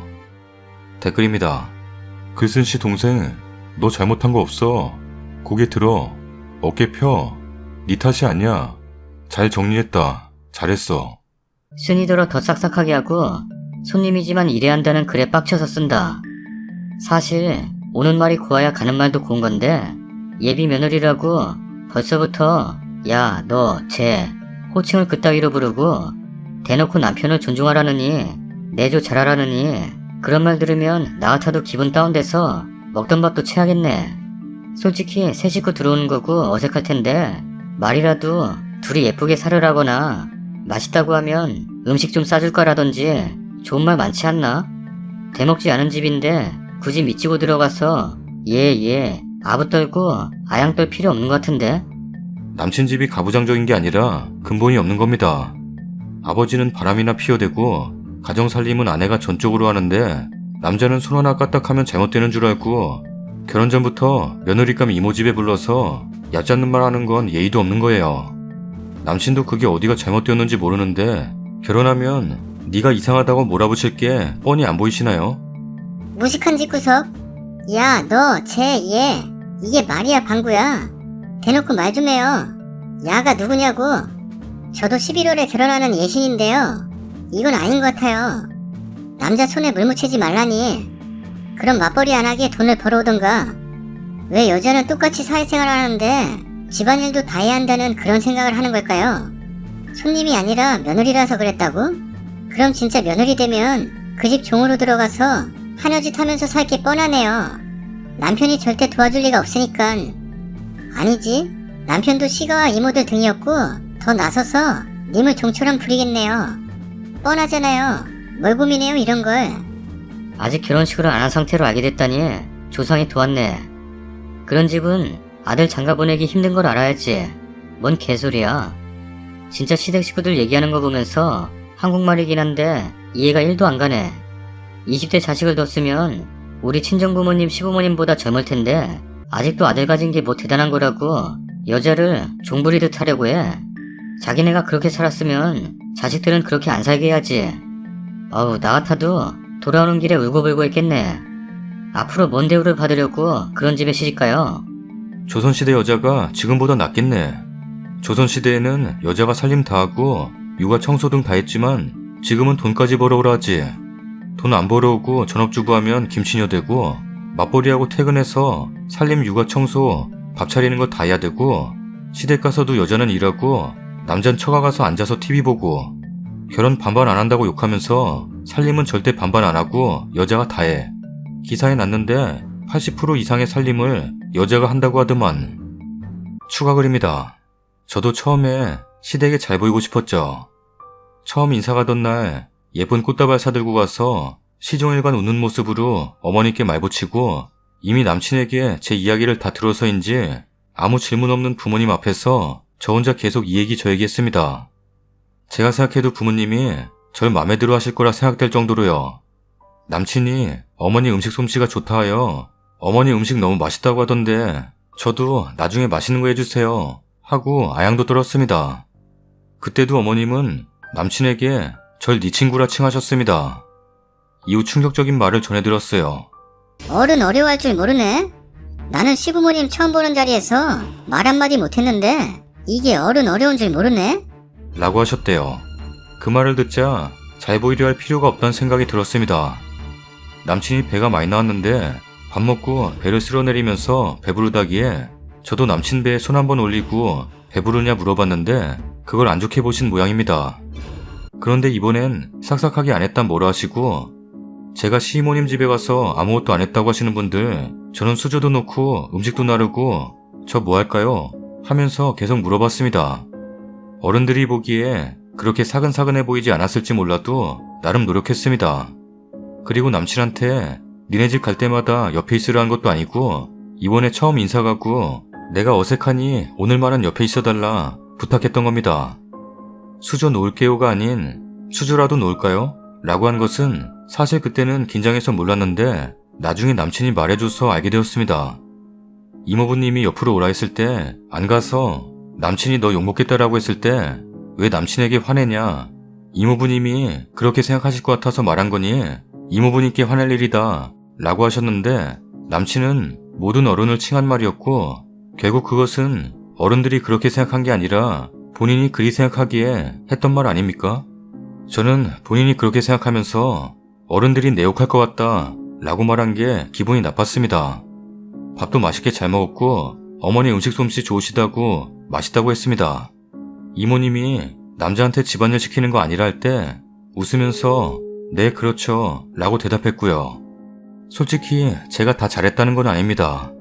댓글입니다. 글쓴 씨 동생, 너 잘못한 거 없어. 고개 들어. 어깨 펴. 네 탓이 아니야. 잘 정리했다. 잘했어. 순이더러 더 싹싹하게 하고 손님이지만 일해야 한다는 글에 빡쳐서 쓴다. 사실 오는 말이 고와야 가는 말도 고운 건데 예비 며느리라고 벌써부터 야, 너, 쟤 호칭을 그따위로 부르고 대놓고 남편을 존중하라느니 내조 잘하라느니 그런 말 들으면 나 같아도 기분 다운돼서 먹던 밥도 체하겠네. 솔직히 새 식구 들어오는 거고 어색할 텐데 말이라도 둘이 예쁘게 살으라거나 맛있다고 하면 음식 좀 싸줄 거라던지 좋은 말 많지 않나? 대먹지 않은 집인데 굳이 미치고 들어가서 예, 아부 떨고 아양 떨 필요 없는 것 같은데? 남친 집이 가부장적인 게 아니라 근본이 없는 겁니다. 아버지는 바람이나 피워대고 가정살림은 아내가 전적으로 하는데 남자는 손 하나 까딱하면 잘못되는 줄 알고 결혼 전부터 며느리감 이모 집에 불러서 얕잡는 말 하는 건 예의도 없는 거예요. 남친도 그게 어디가 잘못되었는지 모르는데 결혼하면 네가 이상하다고 몰아붙일 게 뻔히 안 보이시나요? 무식한 집구석. 야, 너, 쟤, 얘. 이게 말이야, 방구야. 대놓고 말 좀 해요. 야가 누구냐고. 저도 11월에 결혼하는 예신인데요. 이건 아닌 것 같아요. 남자 손에 물 묻히지 말라니. 그럼 맞벌이 안 하게 돈을 벌어오던가. 왜 여자는 똑같이 사회생활 하는데 집안일도 다 해야 한다는 그런 생각을 하는 걸까요? 손님이 아니라 며느리라서 그랬다고? 그럼 진짜 며느리 되면 그 집 종으로 들어가서 하녀짓 하면서 살 게 뻔하네요. 남편이 절대 도와줄 리가 없으니까. 아니지, 남편도 시가와 이모들 등이었고 더 나서서 님을 종처럼 부리겠네요. 뻔하잖아요. 뭘 고민해요 이런 걸. 아직 결혼식을 안 한 상태로 알게 됐다니 조상이 도왔네. 그런 집은 아들 장가 보내기 힘든 걸 알아야지. 뭔 개소리야. 진짜 시댁 식구들 얘기하는 거 보면서 한국말이긴 한데 이해가 1도 안 가네. 20대 자식을 뒀으면 우리 친정부모님 시부모님보다 젊을 텐데 아직도 아들 가진 게 뭐 대단한 거라고 여자를 종부리듯 하려고 해. 자기네가 그렇게 살았으면 자식들은 그렇게 안 살게 해야지. 어우, 나 같아도 돌아오는 길에 울고불고 했겠네. 앞으로 뭔 대우를 받으려고 그런 집에 시집가요? 조선시대 여자가 지금보다 낫겠네. 조선시대에는 여자가 살림 다 하고 육아 청소 등 다 했지만 지금은 돈까지 벌어오라 하지. 돈 안 벌어오고 전업주부하면 김치녀 되고 맞벌이하고 퇴근해서 살림 육아 청소 밥 차리는 거 다 해야 되고 시댁 가서도 여자는 일하고 남잔 처가 가서 앉아서 TV 보고 결혼 반반 안 한다고 욕하면서 살림은 절대 반반 안 하고 여자가 다 해. 기사에 났는데 80% 이상의 살림을 여자가 한다고 하더만. 추가 글입니다. 저도 처음에 시댁에 잘 보이고 싶었죠. 처음 인사 가던 날 예쁜 꽃다발 사들고 가서 시종일관 웃는 모습으로 어머니께 말 붙이고 이미 남친에게 제 이야기를 다 들어서인지 아무 질문 없는 부모님 앞에서 저 혼자 계속 이 얘기 저 얘기 했습니다. 제가 생각해도 부모님이 절 마음에 들어 하실 거라 생각될 정도로요. 남친이 어머니 음식 솜씨가 좋다 하여 어머니 음식 너무 맛있다고 하던데 저도 나중에 맛있는 거 해주세요 하고 아양도 떨었습니다. 그때도 어머님은 남친에게 절 네 친구라 칭하셨습니다. 이후 충격적인 말을 전해들었어요. 어른 어려워할 줄 모르네. 나는 시부모님 처음 보는 자리에서 말 한마디 못했는데 이게 어려운 줄 모르네? 라고 하셨대요. 그 말을 듣자 잘 보이려 할 필요가 없다는 생각이 들었습니다. 남친이 배가 많이 나왔는데 밥 먹고 배를 쓸어내리면서 배부르다기에 저도 남친 배에 손 한번 올리고 배부르냐 물어봤는데 그걸 안 좋게 보신 모양입니다. 그런데 이번엔 싹싹하게 안 했단 뭐라 하시고 제가 시이모님 집에 가서 아무것도 안 했다고 하시는 분들 저는 수저도 놓고 음식도 나르고 저 뭐 할까요? 하면서 계속 물어봤습니다. 어른들이 보기에 그렇게 사근사근해 보이지 않았을지 몰라도 나름 노력했습니다. 그리고 남친한테 니네 집 갈 때마다 옆에 있으라는 것도 아니고 이번에 처음 인사 가고 내가 어색하니 오늘만은 옆에 있어달라 부탁했던 겁니다. 수저 놓을게요가 아닌 수저라도 놓을까요? 라고 한 것은 사실 그때는 긴장해서 몰랐는데 나중에 남친이 말해줘서 알게 되었습니다. 이모부님이 옆으로 오라 했을 때 안 가서 남친이 너 욕먹겠다라고 했을 때 왜 남친에게 화내냐? 이모부님이 그렇게 생각하실 것 같아서 말한 거니 이모부님께 화낼 일이다 라고 하셨는데 남친은 모든 어른을 칭한 말이었고 결국 그것은 어른들이 그렇게 생각한 게 아니라 본인이 그리 생각하기에 했던 말 아닙니까? 저는 본인이 그렇게 생각하면서 어른들이 내 욕할 것 같다 라고 말한 게 기분이 나빴습니다. 밥도 맛있게 잘 먹었고 어머니 음식 솜씨 좋으시다고 맛있다고 했습니다. 이모님이 남자한테 집안일 시키는 거 아니라 할 때 웃으면서 네 그렇죠 라고 대답했고요. 솔직히 제가 다 잘했다는 건 아닙니다.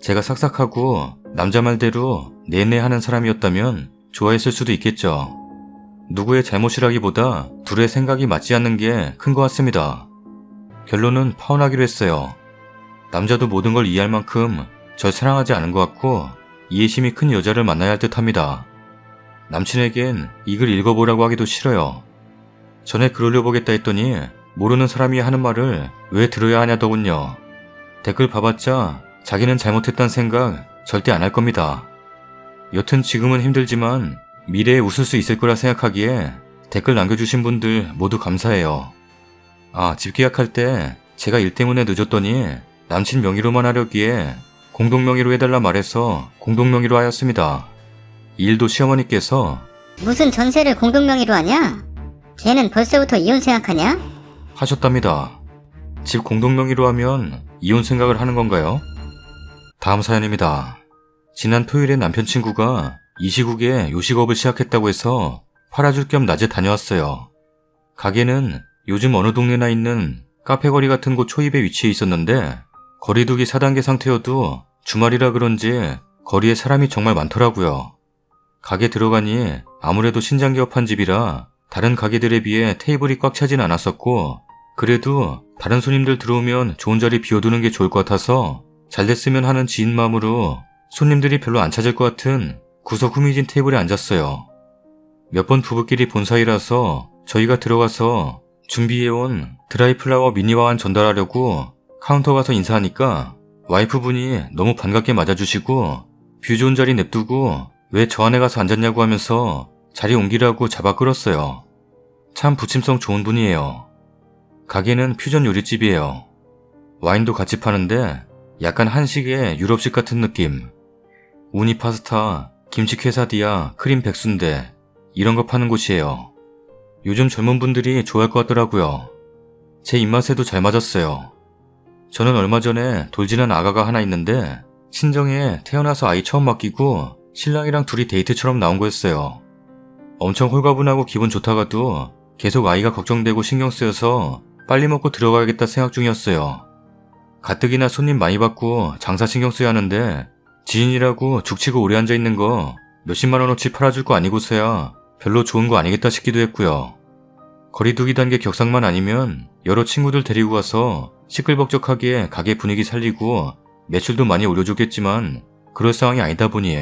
제가 싹싹하고 남자 말대로 네네 하는 사람이었다면 좋아했을 수도 있겠죠. 누구의 잘못이라기보다 둘의 생각이 맞지 않는 게 큰 것 같습니다. 결론은 파혼하기로 했어요. 남자도 모든 걸 이해할 만큼 절 사랑하지 않은 것 같고 이해심이 큰 여자를 만나야 할 듯합니다. 남친에겐 이 글 읽어보라고 하기도 싫어요. 전에 글 올려보겠다 했더니 모르는 사람이 하는 말을 왜 들어야 하냐더군요. 댓글 봐봤자 자기는 잘못했다는 생각 절대 안 할 겁니다. 여튼 지금은 힘들지만 미래에 웃을 수 있을 거라 생각하기에 댓글 남겨주신 분들 모두 감사해요. 아, 집 계약할 때 제가 일 때문에 늦었더니 남친 명의로만 하려기에 공동명의로 해달라 말해서 공동명의로 하였습니다. 이 일도 시어머니께서 무슨 전세를 공동명의로 하냐? 걔는 벌써부터 이혼 생각하냐? 하셨답니다. 집 공동명의로 하면 이혼 생각을 하는 건가요? 다음 사연입니다. 지난 토요일에 남편 친구가 이 시국에 요식업을 시작했다고 해서 팔아줄 겸 낮에 다녀왔어요. 가게는 요즘 어느 동네나 있는 카페거리 같은 곳 초입에 위치해 있었는데 거리두기 4단계 상태여도 주말이라 그런지 거리에 사람이 정말 많더라고요. 가게 들어가니 아무래도 신장 개업한 집이라 다른 가게들에 비해 테이블이 꽉 차진 않았었고 그래도 다른 손님들 들어오면 좋은 자리 비워두는 게 좋을 것 같아서 잘 됐으면 하는 지인 마음으로 손님들이 별로 안 찾을 것 같은 구석 후미진 테이블에 앉았어요. 몇 번 부부끼리 본 사이라서 저희가 들어가서 준비해온 드라이플라워 미니와한 전달하려고 카운터 가서 인사하니까 와이프분이 너무 반갑게 맞아주시고 뷰 좋은 자리 냅두고 왜 저 안에 가서 앉았냐고 하면서 자리 옮기라고 잡아 끌었어요. 참 부침성 좋은 분이에요. 가게는 퓨전 요리집이에요. 와인도 같이 파는데 약간 한식의 유럽식 같은 느낌. 우니 파스타, 김치 퀘사디아, 크림 백순대 이런 거 파는 곳이에요. 요즘 젊은 분들이 좋아할 것 같더라고요. 제 입맛에도 잘 맞았어요. 저는 얼마 전에 돌진한 아가가 하나 있는데 친정에 태어나서 아이 처음 맡기고 신랑이랑 둘이 데이트처럼 나온 거였어요. 엄청 홀가분하고 기분 좋다가도 계속 아이가 걱정되고 신경 쓰여서 빨리 먹고 들어가야겠다 생각 중이었어요. 가뜩이나 손님 많이 받고 장사 신경 써야 하는데 지인이라고 죽치고 오래 앉아있는 거 몇십만 원어치 팔아줄 거 아니고서야 별로 좋은 거 아니겠다 싶기도 했고요. 거리두기 단계 격상만 아니면 여러 친구들 데리고 가서 시끌벅적하게 가게 분위기 살리고 매출도 많이 올려줬겠지만 그럴 상황이 아니다 보니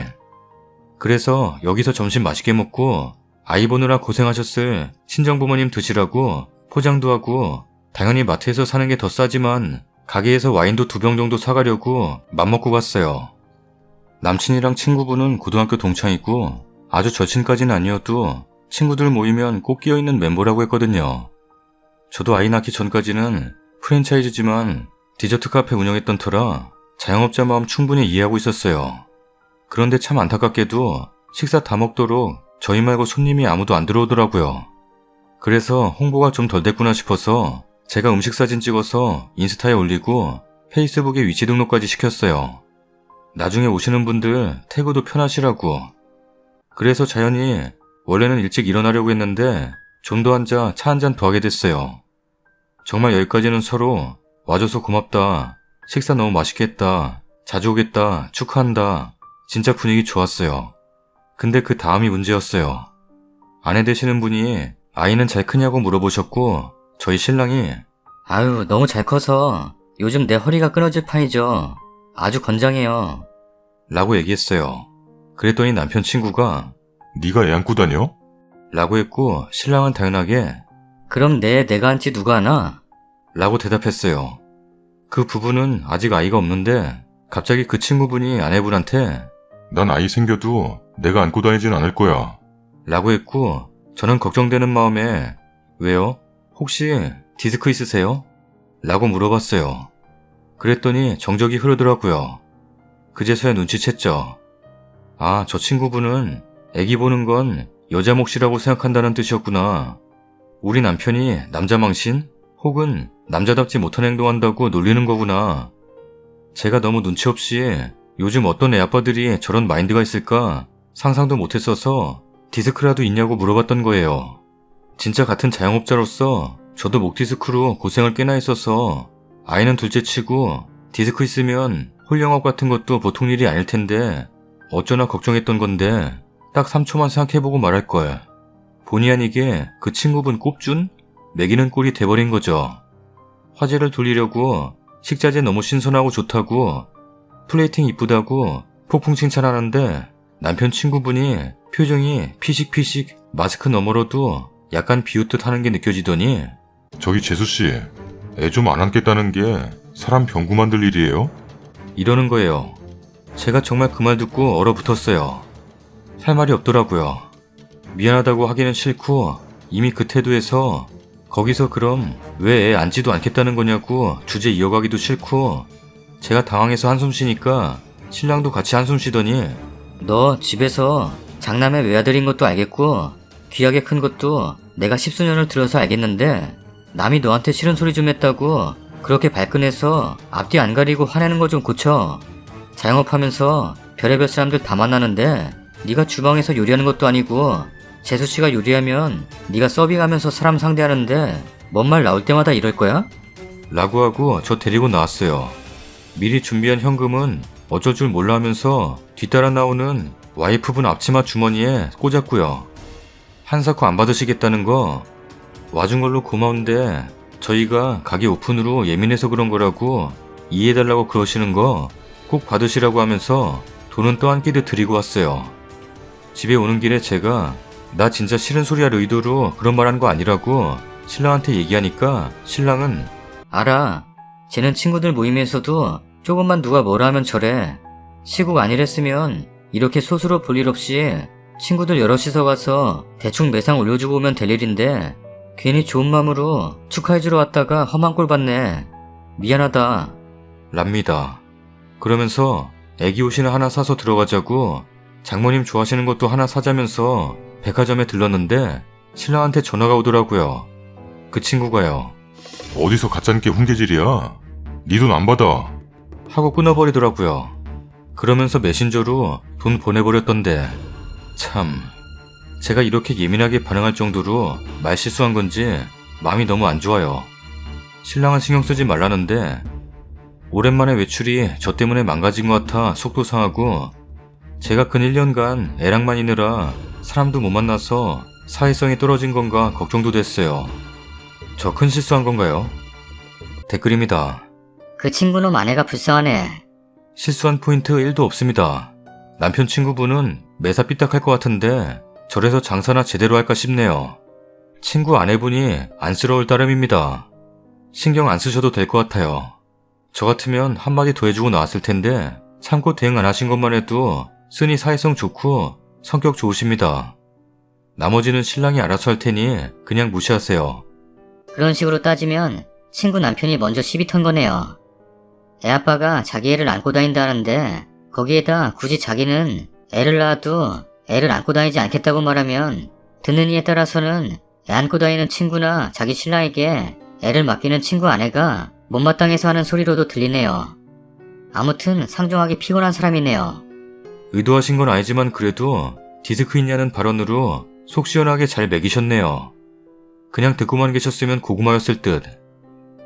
그래서 여기서 점심 맛있게 먹고 아이 보느라 고생하셨을 친정부모님 드시라고 포장도 하고 당연히 마트에서 사는 게 더 싸지만 가게에서 와인도 2병 정도 사가려고 맘먹고 갔어요. 남친이랑 친구분은 고등학교 동창이고 아주 절친까지는 아니어도 친구들 모이면 꼭 끼어있는 멤버라고 했거든요. 저도 아이 낳기 전까지는 프랜차이즈지만 디저트 카페 운영했던 터라 자영업자 마음 충분히 이해하고 있었어요. 그런데 참 안타깝게도 식사 다 먹도록 저희 말고 손님이 아무도 안 들어오더라고요. 그래서 홍보가 좀 덜 됐구나 싶어서 제가 음식 사진 찍어서 인스타에 올리고 페이스북에 위치 등록까지 시켰어요. 나중에 오시는 분들 태그도 편하시라고. 그래서 자연히 원래는 일찍 일어나려고 했는데 좀 더 앉아 차 한 잔 더 하게 됐어요. 정말 여기까지는 서로 와줘서 고맙다, 식사 너무 맛있게 했다, 자주 오겠다, 축하한다, 진짜 분위기 좋았어요. 근데 그 다음이 문제였어요. 아내 되시는 분이 아이는 잘 크냐고 물어보셨고 저희 신랑이 아유, 너무 잘 커서 요즘 내 허리가 끊어질 판이죠. 아주 건장해요. 라고 얘기했어요. 그랬더니 남편 친구가 네가 애 안고 다녀? 라고 했고 신랑은 당연하게 그럼 내가 앉지 누가 하나? 라고 대답했어요. 그 부부는 아직 아이가 없는데 갑자기 그 친구분이 아내분한테 난 아이 생겨도 내가 안고 다니진 않을 거야. 라고 했고 저는 걱정되는 마음에 왜요? 혹시 디스크 있으세요? 라고 물어봤어요. 그랬더니 정적이 흐르더라고요. 그제서야 눈치챘죠. 아, 저 친구분은 애기 보는 건 여자 몫이라고 생각한다는 뜻이었구나. 우리 남편이 남자 망신? 혹은 남자답지 못한 행동한다고 놀리는 거구나. 제가 너무 눈치 없이 요즘 어떤 애 아빠들이 저런 마인드가 있을까 상상도 못했어서 디스크라도 있냐고 물어봤던 거예요. 진짜 같은 자영업자로서 저도 목 디스크로 고생을 꽤나 했어서 아이는 둘째치고 디스크 있으면 홀영업 같은 것도 보통 일이 아닐 텐데 어쩌나 걱정했던 건데 딱 3초만 생각해보고 말할걸. 본의 아니게 그 친구분 꼽준? 매기는 꼴이 돼버린 거죠. 화제를 돌리려고 식자재 너무 신선하고 좋다고 플레이팅 이쁘다고 폭풍 칭찬하는데 남편 친구분이 표정이 피식피식 마스크 너머로도 약간 비웃듯 하는 게 느껴지더니 저기 재수씨, 애 좀 안 안겠다는 게 사람 병구 만들 일이에요? 이러는 거예요. 제가 정말 그 말 듣고 얼어붙었어요. 할 말이 없더라고요. 미안하다고 하기는 싫고 이미 그 태도에서 거기서 그럼 왜 애 안지도 않겠다는 거냐고 주제 이어가기도 싫고 제가 당황해서 한숨 쉬니까 신랑도 같이 한숨 쉬더니 너 집에서 장남의 외아들인 것도 알겠고 귀하게 큰 것도 내가 10수년을 들어서 알겠는데 남이 너한테 싫은 소리 좀 했다고 그렇게 발끈해서 앞뒤 안 가리고 화내는 거 좀 고쳐. 자영업하면서 별의별 사람들 다 만나는데 네가 주방에서 요리하는 것도 아니고 재수씨가 요리하면 네가 서빙하면서 사람 상대하는데 뭔 말 나올 때마다 이럴 거야? 라고 하고 저 데리고 나왔어요. 미리 준비한 현금은 어쩔 줄 몰라 하면서 뒤따라 나오는 와이프분 앞치마 주머니에 꽂았고요. 한사코 안 받으시겠다는 거 와준 걸로 고마운데 저희가 가게 오픈으로 예민해서 그런 거라고 이해해달라고 그러시는 거 꼭 받으시라고 하면서 돈은 또 한 끼도 드리고 왔어요. 집에 오는 길에 제가 나 진짜 싫은 소리 할 의도로 그런 말 한 거 아니라고 신랑한테 얘기하니까 신랑은 알아. 쟤는 친구들 모임에서도 조금만 누가 뭐라 하면 저래. 시국 아니랬으면 이렇게 소수로 볼 일 없이 친구들 여럿이서 가서 대충 매상 올려주고 오면 될 일인데 괜히 좋은 마음으로 축하해주러 왔다가 험한 꼴 봤네. 미안하다. 랍니다. 그러면서 애기 옷이나 하나 사서 들어가자고 장모님 좋아하시는 것도 하나 사자면서 백화점에 들렀는데 신랑한테 전화가 오더라고요. 그 친구가요. 어디서 가짜니까 훈계질이야? 네 돈 안 받아. 하고 끊어버리더라고요. 그러면서 메신저로 돈 보내버렸던데 참 제가 이렇게 예민하게 반응할 정도로 말실수한 건지 마음이 너무 안 좋아요. 신랑은 신경 쓰지 말라는데 오랜만에 외출이 저 때문에 망가진 것 같아 속도 상하고 제가 근 1년간 애랑만 있느라 사람도 못 만나서 사회성이 떨어진 건가 걱정도 됐어요. 저 큰 실수한 건가요? 댓글입니다. 그 친구놈 아내가 불쌍하네. 실수한 포인트 1도 없습니다. 남편 친구분은 매사 삐딱할 것 같은데 저래서 장사나 제대로 할까 싶네요. 친구 아내분이 안쓰러울 따름입니다. 신경 안 쓰셔도 될 것 같아요. 저 같으면 한마디 더 해주고 나왔을 텐데 참고 대응 안 하신 것만 해도 쓰니 사회성 좋고 성격 좋으십니다. 나머지는 신랑이 알아서 할 테니 그냥 무시하세요. 그런 식으로 따지면 친구 남편이 먼저 시비 턴 거네요. 애 아빠가 자기 애를 안고 다닌다는데 거기에다 굳이 자기는 애를 낳아도 애를 안고 다니지 않겠다고 말하면 듣는 이에 따라서는 애 안고 다니는 친구나 자기 신랑에게 애를 맡기는 친구 아내가 못마땅해서 하는 소리로도 들리네요. 아무튼 상종하기 피곤한 사람이네요. 의도하신 건 아니지만 그래도 디스크 있냐는 발언으로 속 시원하게 잘 먹이셨네요. 그냥 듣고만 계셨으면 고구마였을 듯.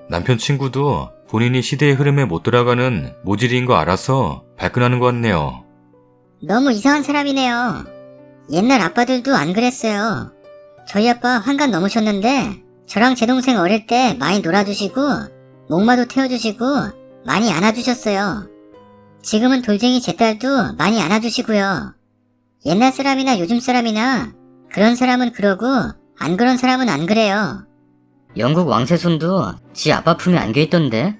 남편 친구도 본인이 시대의 흐름에 못 따라가는 모질이인 거 알아서 발끈하는 것 같네요. 너무 이상한 사람이네요. 옛날 아빠들도 안 그랬어요. 저희 아빠 환갑 넘으셨는데 저랑 제 동생 어릴 때 많이 놀아주시고 목마도 태워주시고 많이 안아주셨어요. 지금은 돌쟁이 제 딸도 많이 안아주시고요. 옛날 사람이나 요즘 사람이나 그런 사람은 그러고 안 그런 사람은 안 그래요. 영국 왕세손도 지 아빠 품에 안겨있던데?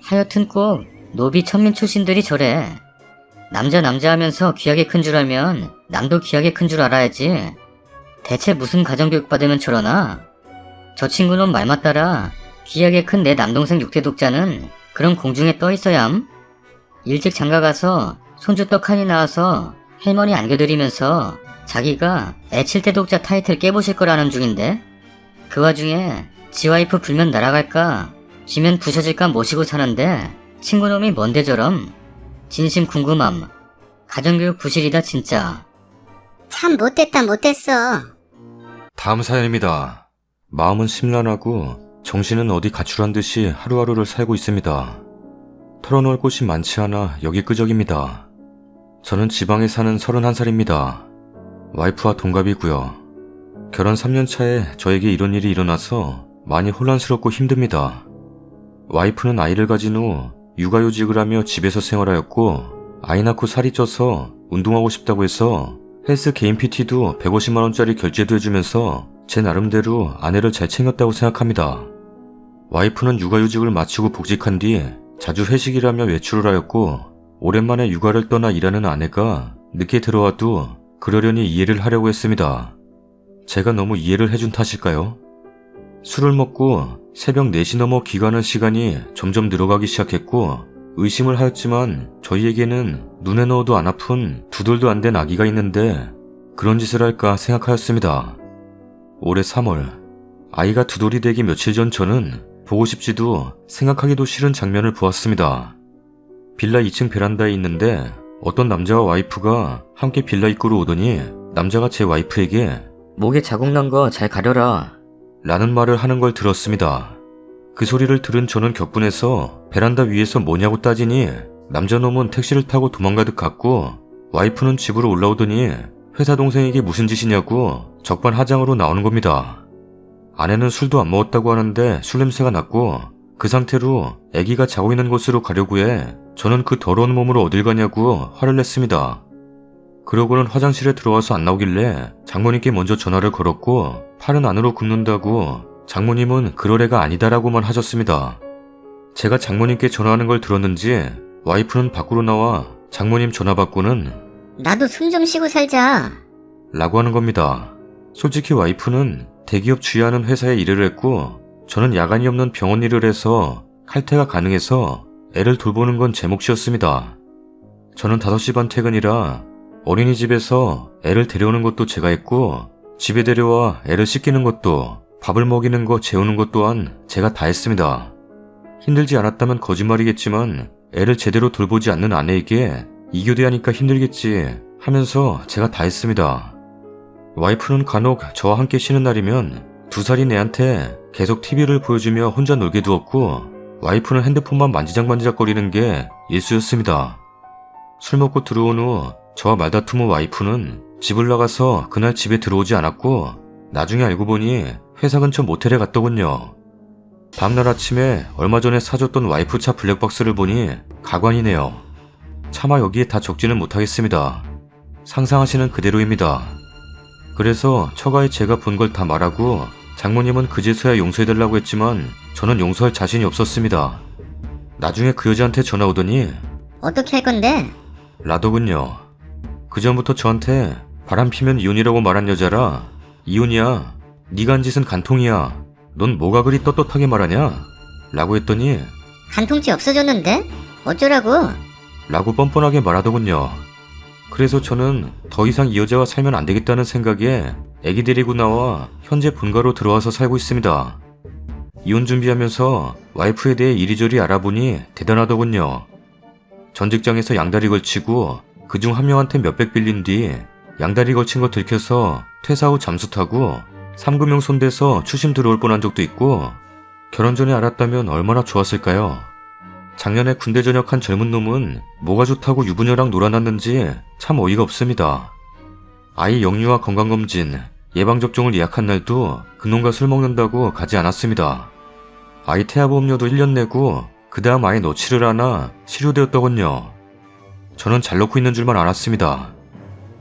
하여튼 꼭 노비 천민 출신들이 저래. 남자 하면서 귀하게 큰 줄 알면 남도 귀하게 큰 줄 알아야지. 대체 무슨 가정교육 받으면 저러나? 저 친구는 말 맞따라 귀하게 큰 내 남동생 6대 독자는 그런 공중에 떠 있어야 함? 일찍 장가가서 손주 떡 하니 나와서 할머니 안겨드리면서 자기가 애 7대 독자 타이틀 깨보실 거라는 중인데? 그 와중에 지 와이프 불면 날아갈까 쥐면 부셔질까 모시고 사는데 친구놈이 뭔데 저럼? 진심 궁금함. 가정교육 부실이다 진짜. 참 못됐다 못됐어. 다음 사연입니다. 마음은 심란하고 정신은 어디 가출한 듯이 하루하루를 살고 있습니다. 털어놓을 곳이 많지 않아 여기 끄적입니다. 저는 지방에 사는 31살입니다. 와이프와 동갑이고요. 결혼 3년 차에 저에게 이런 일이 일어나서 많이 혼란스럽고 힘듭니다. 와이프는 아이를 가진 후 육아휴직을 하며 집에서 생활하였고 아이 낳고 살이 쪄서 운동하고 싶다고 해서 헬스 개인 PT도 150만원짜리 결제도 해주면서 제 나름대로 아내를 잘 챙겼다고 생각합니다. 와이프는 육아휴직을 마치고 복직한 뒤 자주 회식이라며 외출을 하였고 오랜만에 육아를 떠나 일하는 아내가 늦게 들어와도 그러려니 이해를 하려고 했습니다. 제가 너무 이해를 해준 탓일까요? 술을 먹고 새벽 4시 넘어 귀가하는 시간이 점점 늘어가기 시작했고 의심을 하였지만 저희에게는 눈에 넣어도 안 아픈 2돌도 안 된 아기가 있는데 그런 짓을 할까 생각하였습니다. 올해 3월 아이가 2돌이 되기 며칠 전 저는 보고 싶지도 생각하기도 싫은 장면을 보았습니다. 빌라 2층 베란다에 있는데 어떤 남자와 와이프가 함께 빌라 입구로 오더니 남자가 제 와이프에게 목에 자국 난 거 잘 가려라. 라는 말을 하는 걸 들었습니다. 그 소리를 들은 저는 격분해서 베란다 위에서 뭐냐고 따지니 남자놈은 택시를 타고 도망가듯 갔고 와이프는 집으로 올라오더니 회사 동생에게 무슨 짓이냐고 적반하장으로 나오는 겁니다. 아내는 술도 안 먹었다고 하는데 술 냄새가 났고 그 상태로 아기가 자고 있는 곳으로 가려고 해 저는 그 더러운 몸으로 어딜 가냐고 화를 냈습니다. 그러고는 화장실에 들어와서 안 나오길래 장모님께 먼저 전화를 걸었고 팔은 안으로 굽는다고 장모님은 그럴 애가 아니다라고만 하셨습니다. 제가 장모님께 전화하는 걸 들었는지 와이프는 밖으로 나와 장모님 전화 받고는 나도 숨 좀 쉬고 살자. 라고 하는 겁니다. 솔직히 와이프는 대기업 주의하는 회사에 일을 했고 저는 야간이 없는 병원 일을 해서 칼퇴가 가능해서 애를 돌보는 건 제 몫이었습니다. 저는 5시 반 퇴근이라 어린이집에서 애를 데려오는 것도 제가 했고 집에 데려와 애를 씻기는 것도 밥을 먹이는 거 재우는 것 또한 제가 다 했습니다. 힘들지 않았다면 거짓말이겠지만 애를 제대로 돌보지 않는 아내에게 이교대하니까 힘들겠지 하면서 제가 다 했습니다. 와이프는 간혹 저와 함께 쉬는 날이면 2살인 애한테 계속 TV를 보여주며 혼자 놀게 두었고 와이프는 핸드폰만 만지작만지작거리는 게 일수였습니다. 술 먹고 들어온 후 저와 말다툼 후 와이프는 집을 나가서 그날 집에 들어오지 않았고 나중에 알고 보니 회사 근처 모텔에 갔더군요. 다음날 아침에 얼마 전에 사줬던 와이프 차 블랙박스를 보니 가관이네요. 차마 여기에 다 적지는 못하겠습니다. 상상하시는 그대로입니다. 그래서 처가에 제가 본 걸 다 말하고 장모님은 그제서야 용서해달라고 했지만 저는 용서할 자신이 없었습니다. 나중에 그 여자한테 전화 오더니 어떻게 할 건데? 라더군요. 그전부터 저한테 바람 피면 이혼이라고 말한 여자라 이혼이야. 네가 한 짓은 간통이야. 넌 뭐가 그리 떳떳하게 말하냐? 라고 했더니 간통죄 없어졌는데? 어쩌라고? 라고 뻔뻔하게 말하더군요. 그래서 저는 더 이상 이 여자와 살면 안 되겠다는 생각에 애기 데리고 나와 현재 본가로 들어와서 살고 있습니다. 이혼 준비하면서 와이프에 대해 이리저리 알아보니 대단하더군요. 전 직장에서 양다리 걸치고 그중 한 명한테 몇백 빌린 뒤 양다리 걸친 거 들켜서 퇴사 후 잠수 타고 3금융 손대서 추심 들어올 뻔한 적도 있고 결혼 전에 알았다면 얼마나 좋았을까요? 작년에 군대 전역한 젊은 놈은 뭐가 좋다고 유부녀랑 놀아났는지 참 어이가 없습니다. 아이 영유아 건강검진, 예방접종을 예약한 날도 그놈과 술 먹는다고 가지 않았습니다. 아이 태아보험료도 1년 내고 그 다음 아이 넣지를 않아 실효되었더군요. 저는 잘 넣고 있는 줄만 알았습니다.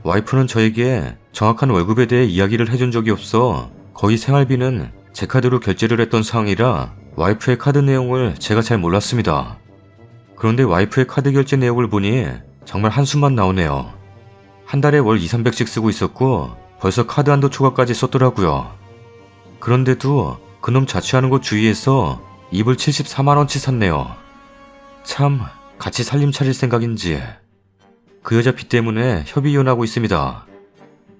와이프는 저에게 정확한 월급에 대해 이야기를 해준 적이 없어 거의 생활비는 제 카드로 결제를 했던 상황이라 와이프의 카드 내용을 제가 잘 몰랐습니다. 그런데 와이프의 카드 결제 내역을 보니 정말 한숨만 나오네요. 한 달에 월 200~300씩 쓰고 있었고 벌써 카드 한도 초과까지 썼더라고요. 그런데도 그놈 자취하는 곳 주위에서 이불 74만원치 샀네요. 참 같이 살림 차릴 생각인지. 그 여자 빚 때문에 협의 이혼하고 있습니다.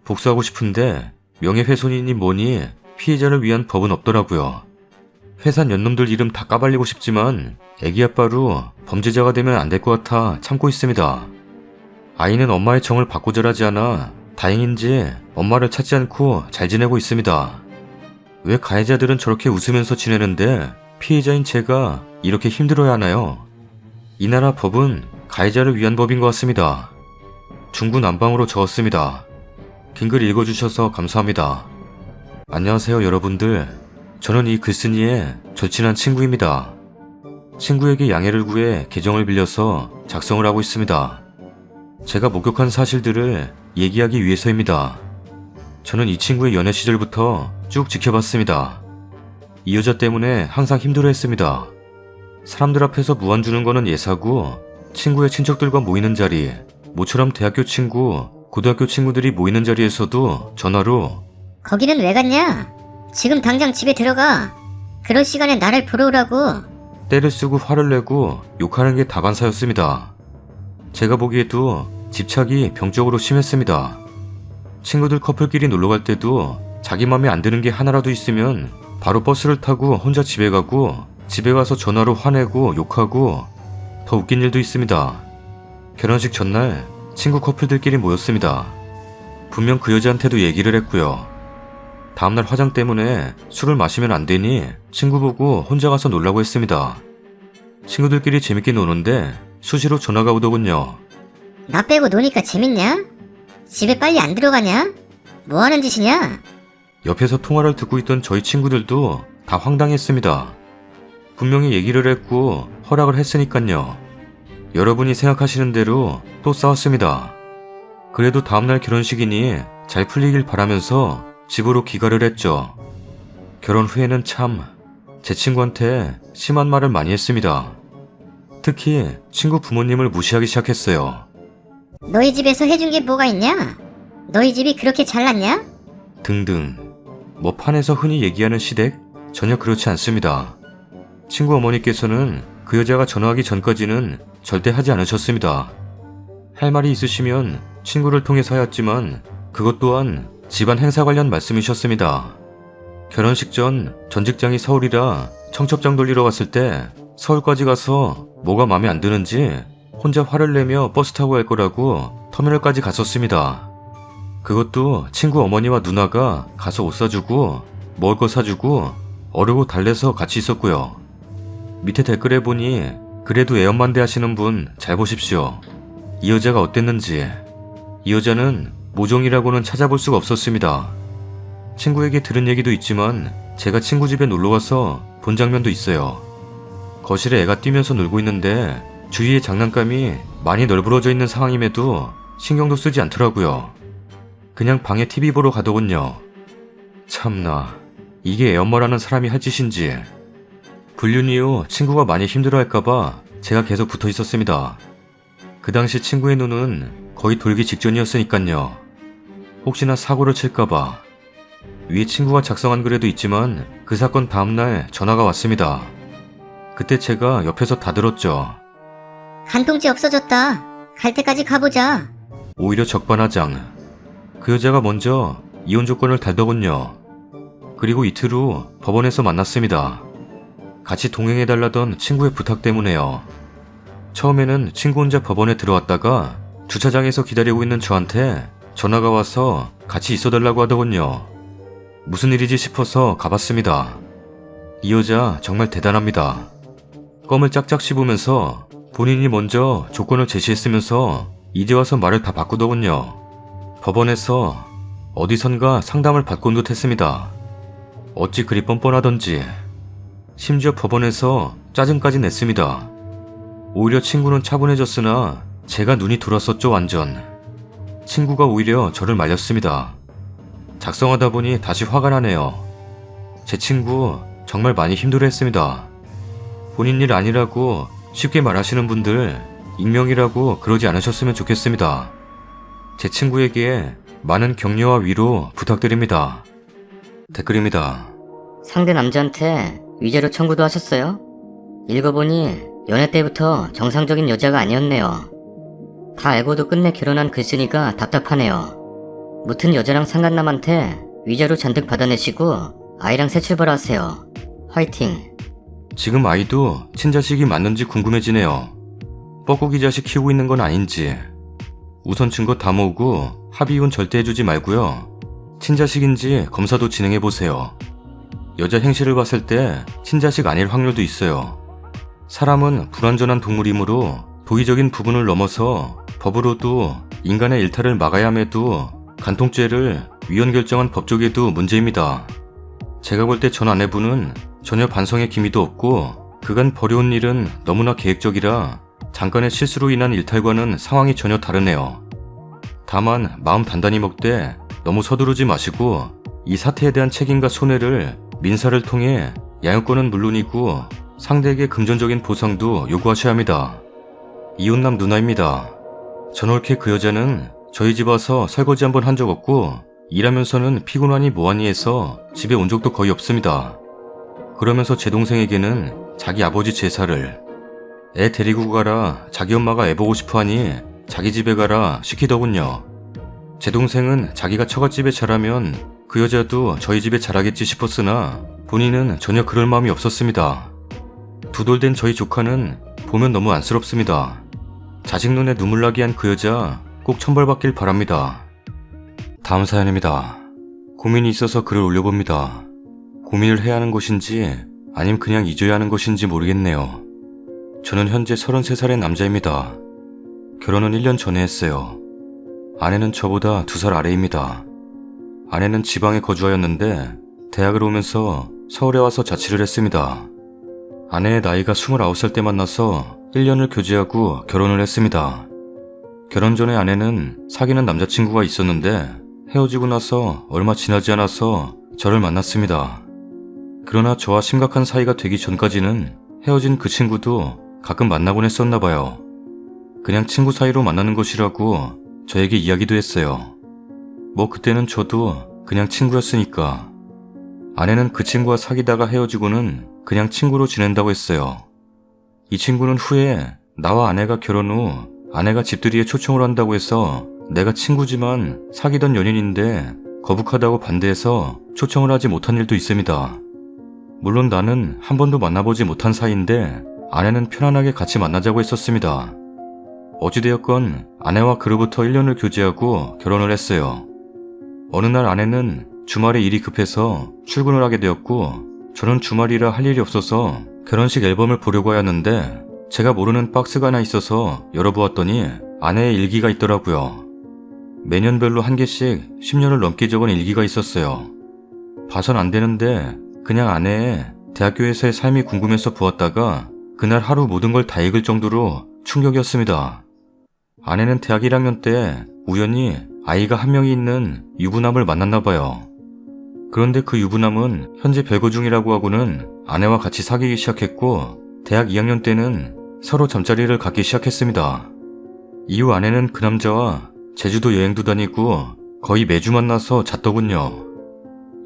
복수하고 싶은데 명예훼손이니 뭐니 피해자를 위한 법은 없더라고요. 회사 년놈들 이름 다 까발리고 싶지만 애기 아빠로 범죄자가 되면 안 될 것 같아 참고 있습니다. 아이는 엄마의 정을 받고 자라지 않아 다행인지 엄마를 찾지 않고 잘 지내고 있습니다. 왜 가해자들은 저렇게 웃으면서 지내는데 피해자인 제가 이렇게 힘들어야 하나요? 이 나라 법은 가해자를 위한 법인 것 같습니다. 중구난방으로 적었습니다. 긴 글 읽어주셔서 감사합니다. 안녕하세요 여러분들. 저는 이 글쓴이의 절친한 친구입니다. 친구에게 양해를 구해 계정을 빌려서 작성을 하고 있습니다. 제가 목격한 사실들을 얘기하기 위해서입니다. 저는 이 친구의 연애 시절부터 쭉 지켜봤습니다. 이 여자 때문에 항상 힘들어했습니다. 사람들 앞에서 무안 주는 거는 예사고 친구의 친척들과 모이는 자리, 모처럼 대학교 친구, 고등학교 친구들이 모이는 자리에서도 전화로 거기는 왜 갔냐? 지금 당장 집에 들어가. 그럴 시간에 나를 보러 오라고. 때를 쓰고 화를 내고 욕하는 게 다반사였습니다. 제가 보기에도 집착이 병적으로 심했습니다. 친구들 커플끼리 놀러갈 때도 자기 맘에 안 드는 게 하나라도 있으면 바로 버스를 타고 혼자 집에 가고 집에 가서 전화로 화내고 욕하고 더 웃긴 일도 있습니다. 결혼식 전날 친구 커플들끼리 모였습니다. 분명 그 여자한테도 얘기를 했고요. 다음날 화장 때문에 술을 마시면 안 되니 친구 보고 혼자 가서 놀라고 했습니다. 친구들끼리 재밌게 노는데 수시로 전화가 오더군요. 나 빼고 노니까 재밌냐? 집에 빨리 안 들어가냐? 뭐 하는 짓이냐? 옆에서 통화를 듣고 있던 저희 친구들도 다 황당했습니다. 분명히 얘기를 했고 허락을 했으니깐요. 여러분이 생각하시는 대로 또 싸웠습니다. 그래도 다음날 결혼식이니 잘 풀리길 바라면서 집으로 귀가를 했죠. 결혼 후에는 참 제 친구한테 심한 말을 많이 했습니다. 특히 친구 부모님을 무시하기 시작했어요. 너희 집에서 해준 게 뭐가 있냐? 너희 집이 그렇게 잘났냐? 등등. 뭐 판에서 흔히 얘기하는 시댁? 전혀 그렇지 않습니다. 친구 어머니께서는 그 여자가 전화하기 전까지는 절대 하지 않으셨습니다. 할 말이 있으시면 친구를 통해서 하였지만 그것 또한 집안 행사 관련 말씀이셨습니다. 결혼식 전 직장이 서울이라 청첩장 돌리러 갔을 때 서울까지 가서 뭐가 마음에 안 드는지 혼자 화를 내며 버스 타고 갈 거라고 터미널까지 갔었습니다. 그것도 친구 어머니와 누나가 가서 옷 사주고 먹을 거 사주고 어르고 달래서 같이 있었고요. 밑에 댓글에 보니 그래도 애엄만대 하시는 분 잘 보십시오. 이 여자가 어땠는지. 이 여자는 모종이라고는 찾아볼 수가 없었습니다. 친구에게 들은 얘기도 있지만 제가 친구 집에 놀러가서 본 장면도 있어요. 거실에 애가 뛰면서 놀고 있는데 주위에 장난감이 많이 널브러져 있는 상황임에도 신경도 쓰지 않더라고요. 그냥 방에 TV 보러 가더군요. 참나, 이게 애엄마라는 사람이 할 짓인지. 불륜 이후 친구가 많이 힘들어할까봐 제가 계속 붙어 있었습니다. 그 당시 친구의 눈은 거의 돌기 직전이었으니깐요. 혹시나 사고를 칠까봐. 위에 친구가 작성한 글에도 있지만 그 사건 다음날 전화가 왔습니다. 그때 제가 옆에서 다 들었죠. 간통죄 없어졌다. 갈 때까지 가보자. 오히려 적반하장. 그 여자가 먼저 이혼 조건을 달더군요. 그리고 이틀 후 법원에서 만났습니다. 같이 동행해달라던 친구의 부탁 때문에요. 처음에는 친구 혼자 법원에 들어왔다가 주차장에서 기다리고 있는 저한테 전화가 와서 같이 있어달라고 하더군요. 무슨 일이지 싶어서 가봤습니다. 이 여자 정말 대단합니다. 껌을 짝짝 씹으면서 본인이 먼저 조건을 제시했으면서 이제 와서 말을 다 바꾸더군요. 법원에서 어디선가 상담을 받고 온 듯 했습니다. 어찌 그리 뻔뻔하던지. 심지어 법원에서 짜증까지 냈습니다. 오히려 친구는 차분해졌으나 제가 눈이 돌았었죠, 완전. 친구가 오히려 저를 말렸습니다. 작성하다 보니 다시 화가 나네요. 제 친구 정말 많이 힘들어했습니다. 본인 일 아니라고 쉽게 말하시는 분들 익명이라고 그러지 않으셨으면 좋겠습니다. 제 친구에게 많은 격려와 위로 부탁드립니다. 댓글입니다. 상대 남자한테 위자료 청구도 하셨어요? 읽어보니 연애 때부터 정상적인 여자가 아니었네요. 다 알고도 끝내 결혼한 글쓴이가 답답하네요. 무튼 여자랑 상간남한테 위자료 잔뜩 받아내시고 아이랑 새 출발하세요. 화이팅. 지금 아이도 친자식이 맞는지 궁금해지네요. 뻐꾸기 자식 키우고 있는 건 아닌지. 우선 증거 다 모으고 합의혼 절대 해주지 말고요. 친자식인지 검사도 진행해보세요. 여자 행실을 봤을 때 친자식 아닐 확률도 있어요. 사람은 불완전한 동물이므로 도의적인 부분을 넘어서 법으로도 인간의 일탈을 막아야 함에도 간통죄를 위헌 결정한 법조계도 문제입니다. 제가 볼 때 전 아내분은 전혀 반성의 기미도 없고 그간 벌여온 일은 너무나 계획적이라 잠깐의 실수로 인한 일탈과는 상황이 전혀 다르네요. 다만 마음 단단히 먹되 너무 서두르지 마시고 이 사태에 대한 책임과 손해를 민사를 통해 양육권은 물론이고 상대에게 금전적인 보상도 요구하셔야 합니다. 이혼남 누나입니다. 전월케 그 여자는 저희 집 와서 설거지 한번 한 적 없고 일하면서는 피곤하니 뭐하니 해서 집에 온 적도 거의 없습니다. 그러면서 제 동생에게는 자기 아버지 제사를 애 데리고 가라 자기 엄마가 애 보고 싶어하니 자기 집에 가라 시키더군요. 제 동생은 자기가 처갓집에 자라면 그 여자도 저희 집에 자라겠지 싶었으나 본인은 전혀 그럴 마음이 없었습니다. 두돌된 저희 조카는 보면 너무 안쓰럽습니다. 자식 눈에 눈물 나게 한 그 여자 꼭 천벌받길 바랍니다. 다음 사연입니다. 고민이 있어서 글을 올려봅니다. 고민을 해야 하는 것인지 아님 그냥 잊어야 하는 것인지 모르겠네요. 저는 현재 33살의 남자입니다. 결혼은 1년 전에 했어요. 아내는 저보다 2살 아래입니다. 아내는 지방에 거주하였는데 대학을 오면서 서울에 와서 자취를 했습니다. 아내의 나이가 29살 때 만나서 1년을 교제하고 결혼을 했습니다. 결혼 전에 아내는 사귀는 남자친구가 있었는데 헤어지고 나서 얼마 지나지 않아서 저를 만났습니다. 그러나 저와 심각한 사이가 되기 전까지는 헤어진 그 친구도 가끔 만나곤 했었나 봐요. 그냥 친구 사이로 만나는 것이라고 저에게 이야기도 했어요. 뭐 그때는 저도 그냥 친구였으니까. 아내는 그 친구와 사귀다가 헤어지고는 그냥 친구로 지낸다고 했어요. 이 친구는 후에 나와 아내가 결혼 후 아내가 집들이에 초청을 한다고 해서 내가 친구지만 사귀던 연인인데 거북하다고 반대해서 초청을 하지 못한 일도 있습니다. 물론 나는 한 번도 만나보지 못한 사이인데 아내는 편안하게 같이 만나자고 했었습니다. 어찌되었건 아내와 그로부터 1년을 교제하고 결혼을 했어요. 어느 날 아내는 주말에 일이 급해서 출근을 하게 되었고 저는 주말이라 할 일이 없어서 결혼식 앨범을 보려고 하였는데 제가 모르는 박스가 하나 있어서 열어보았더니 아내의 일기가 있더라고요. 매년별로 한 개씩 10년을 넘게 적은 일기가 있었어요. 봐선 안 되는데 그냥 아내의 대학교에서의 삶이 궁금해서 보았다가 그날 하루 모든 걸 다 읽을 정도로 충격이었습니다. 아내는 대학 1학년 때 우연히 아이가 한 명이 있는 유부남을 만났나 봐요. 그런데 그 유부남은 현재 별거 중이라고 하고는 아내와 같이 사귀기 시작했고 대학 2학년 때는 서로 잠자리를 갖기 시작했습니다. 이후 아내는 그 남자와 제주도 여행도 다니고 거의 매주 만나서 잤더군요.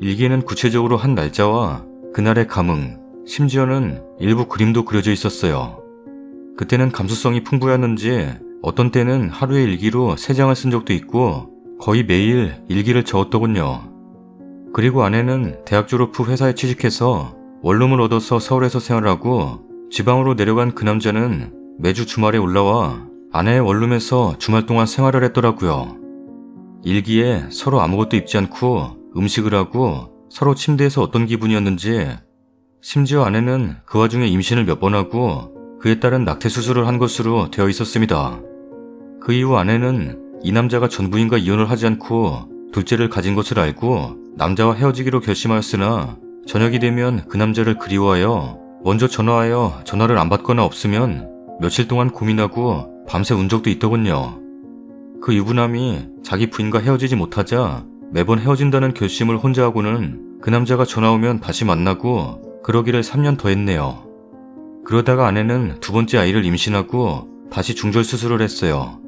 일기에는 구체적으로 한 날짜와 그날의 감흥, 심지어는 일부 그림도 그려져 있었어요. 그때는 감수성이 풍부했는지 어떤 때는 하루에 일기로 3장을 쓴 적도 있고 거의 매일 일기를 적었더군요. 그리고 아내는 대학 졸업 후 회사에 취직해서 원룸을 얻어서 서울에서 생활하고 지방으로 내려간 그 남자는 매주 주말에 올라와 아내의 원룸에서 주말 동안 생활을 했더라고요. 일기에 서로 아무것도 입지 않고 음식을 하고 서로 침대에서 어떤 기분이었는지, 심지어 아내는 그 와중에 임신을 몇 번 하고 그에 따른 낙태 수술을 한 것으로 되어 있었습니다. 그 이후 아내는 이 남자가 전 부인과 이혼을 하지 않고 둘째를 가진 것을 알고 남자와 헤어지기로 결심하였으나 저녁이 되면 그 남자를 그리워하여 먼저 전화하여 전화를 안 받거나 없으면 며칠 동안 고민하고 밤새 운 적도 있더군요. 그 유부남이 자기 부인과 헤어지지 못하자 매번 헤어진다는 결심을 혼자 하고는 그 남자가 전화 오면 다시 만나고 그러기를 3년 더 했네요. 그러다가 아내는 2번째 아이를 임신하고 다시 중절 수술을 했어요.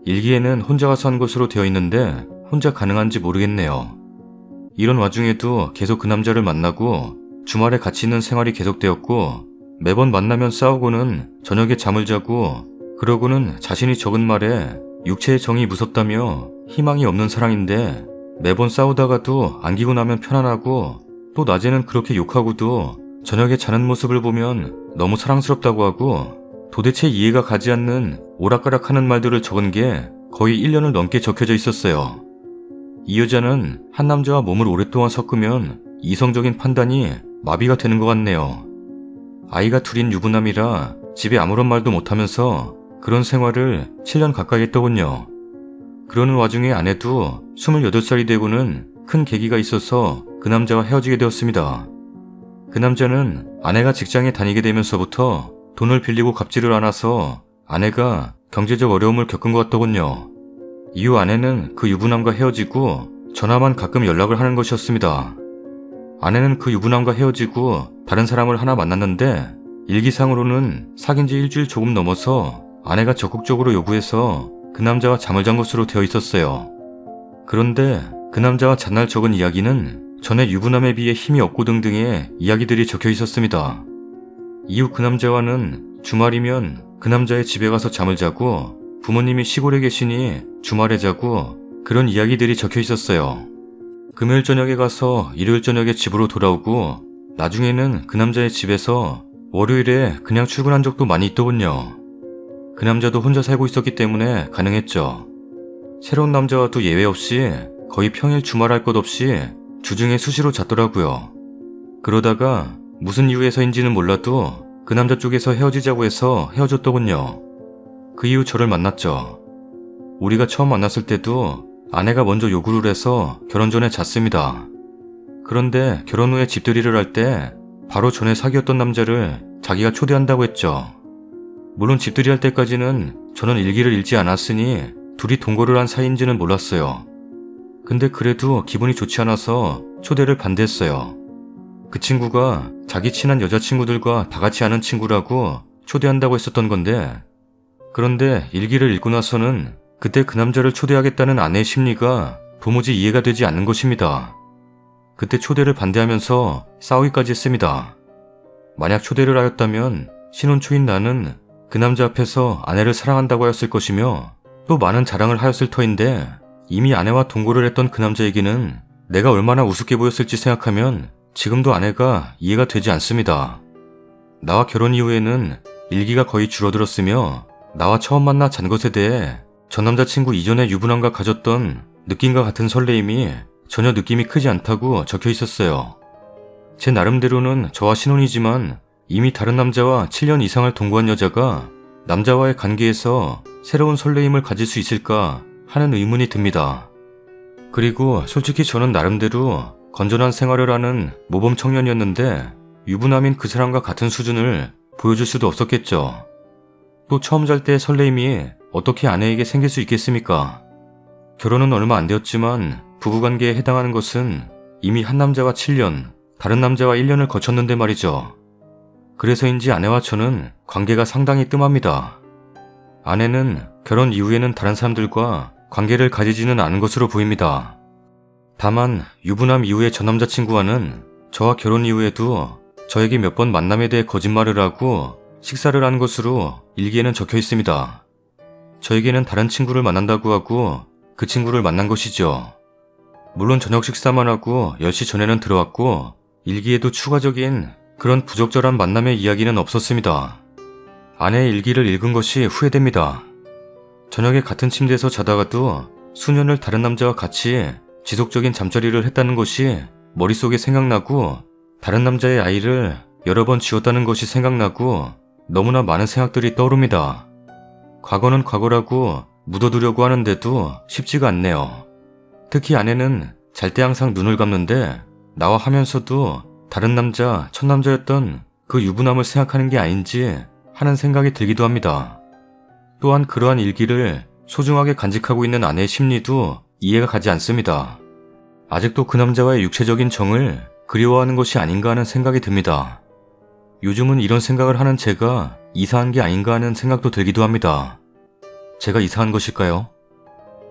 일기에는 혼자 가서 한 것으로 되어 있는데 혼자 가능한지 모르겠네요. 이런 와중에도 계속 그 남자를 만나고 주말에 같이 있는 생활이 계속되었고 매번 만나면 싸우고는 저녁에 잠을 자고 그러고는 자신이 적은 말에 육체의 정이 무섭다며 희망이 없는 사랑인데 매번 싸우다가도 안기고 나면 편안하고 또 낮에는 그렇게 욕하고도 저녁에 자는 모습을 보면 너무 사랑스럽다고 하고 도대체 이해가 가지 않는 오락가락하는 말들을 적은 게 거의 1년을 넘게 적혀져 있었어요. 이 여자는 한 남자와 몸을 오랫동안 섞으면 이성적인 판단이 마비가 되는 것 같네요. 아이가 둘인 유부남이라 집에 아무런 말도 못하면서 그런 생활을 7년 가까이 했더군요. 그러는 와중에 아내도 28살이 되고는 큰 계기가 있어서 그 남자와 헤어지게 되었습니다. 그 남자는 아내가 직장에 다니게 되면서부터 돈을 빌리고 갚지를 않아서 아내가 경제적 어려움을 겪은 것 같더군요. 이후 아내는 그 유부남과 헤어지고 전화만 가끔 연락을 하는 것이었습니다. 아내는 그 유부남과 헤어지고 다른 사람을 하나 만났는데 일기상으로는 사귄 지 일주일 조금 넘어서 아내가 적극적으로 요구해서 그 남자와 잠을 잔 것으로 되어 있었어요. 그런데 그 남자와 잔날 적은 이야기는 전에 유부남에 비해 힘이 없고 등등의 이야기들이 적혀 있었습니다. 이후 그 남자와는 주말이면 그 남자의 집에 가서 잠을 자고 부모님이 시골에 계시니 주말에 자고 그런 이야기들이 적혀 있었어요. 금요일 저녁에 가서 일요일 저녁에 집으로 돌아오고 나중에는 그 남자의 집에서 월요일에 그냥 출근한 적도 많이 있더군요. 그 남자도 혼자 살고 있었기 때문에 가능했죠. 새로운 남자와도 예외 없이 거의 평일 주말할 것 없이 주중에 수시로 잤더라고요. 그러다가 무슨 이유에서인지는 몰라도 그 남자 쪽에서 헤어지자고 해서 헤어졌더군요. 그 이후 저를 만났죠. 우리가 처음 만났을 때도 아내가 먼저 요구를 해서 결혼 전에 잤습니다. 그런데 결혼 후에 집들이를 할 때 바로 전에 사귀었던 남자를 자기가 초대한다고 했죠. 물론 집들이 할 때까지는 저는 일기를 읽지 않았으니 둘이 동거를 한 사이인지는 몰랐어요. 근데 그래도 기분이 좋지 않아서 초대를 반대했어요. 그 친구가 자기 친한 여자친구들과 다 같이 아는 친구라고 초대한다고 했었던 건데, 그런데 일기를 읽고 나서는 그때 그 남자를 초대하겠다는 아내의 심리가 도무지 이해가 되지 않는 것입니다. 그때 초대를 반대하면서 싸우기까지 했습니다. 만약 초대를 하였다면 신혼 초인 나는 그 남자 앞에서 아내를 사랑한다고 하였을 것이며 또 많은 자랑을 하였을 터인데 이미 아내와 동거를 했던 그 남자에게는 내가 얼마나 우습게 보였을지 생각하면 지금도 아내가 이해가 되지 않습니다. 나와 결혼 이후에는 일기가 거의 줄어들었으며 나와 처음 만나 잔 것에 대해 전 남자친구 이전의 유부남과 가졌던 느낌과 같은 설레임이 전혀 느낌이 크지 않다고 적혀 있었어요. 제 나름대로는 저와 신혼이지만 이미 다른 남자와 7년 이상을 동거한 여자가 남자와의 관계에서 새로운 설레임을 가질 수 있을까 하는 의문이 듭니다. 그리고 솔직히 저는 나름대로 건전한 생활을 하는 모범 청년이었는데 유부남인 그 사람과 같은 수준을 보여줄 수도 없었겠죠. 또 처음 잘 때의 설레임이 어떻게 아내에게 생길 수 있겠습니까? 결혼은 얼마 안 되었지만 부부관계에 해당하는 것은 이미 한 남자와 7년, 다른 남자와 1년을 거쳤는데 말이죠. 그래서인지 아내와 저는 관계가 상당히 뜸합니다. 아내는 결혼 이후에는 다른 사람들과 관계를 가지지는 않은 것으로 보입니다. 다만 유부남 이후의 전 남자친구와는 저와 결혼 이후에도 저에게 몇 번 만남에 대해 거짓말을 하고 식사를 한 것으로 일기에는 적혀 있습니다. 저에게는 다른 친구를 만난다고 하고 그 친구를 만난 것이죠. 물론 저녁 식사만 하고 10시 전에는 들어왔고 일기에도 추가적인 그런 부적절한 만남의 이야기는 없었습니다. 아내의 일기를 읽은 것이 후회됩니다. 저녁에 같은 침대에서 자다가도 수년을 다른 남자와 같이 지속적인 잠자리를 했다는 것이 머릿속에 생각나고 다른 남자의 아이를 여러 번 지웠다는 것이 생각나고 너무나 많은 생각들이 떠오릅니다. 과거는 과거라고 묻어두려고 하는데도 쉽지가 않네요. 특히 아내는 잘 때 항상 눈을 감는데 나와 하면서도 다른 남자, 첫 남자였던 그 유부남을 생각하는 게 아닌지 하는 생각이 들기도 합니다. 또한 그러한 일기를 소중하게 간직하고 있는 아내의 심리도 이해가 가지 않습니다. 아직도 그 남자와의 육체적인 정을 그리워하는 것이 아닌가 하는 생각이 듭니다. 요즘은 이런 생각을 하는 제가 이상한 게 아닌가 하는 생각도 들기도 합니다. 제가 이상한 것일까요?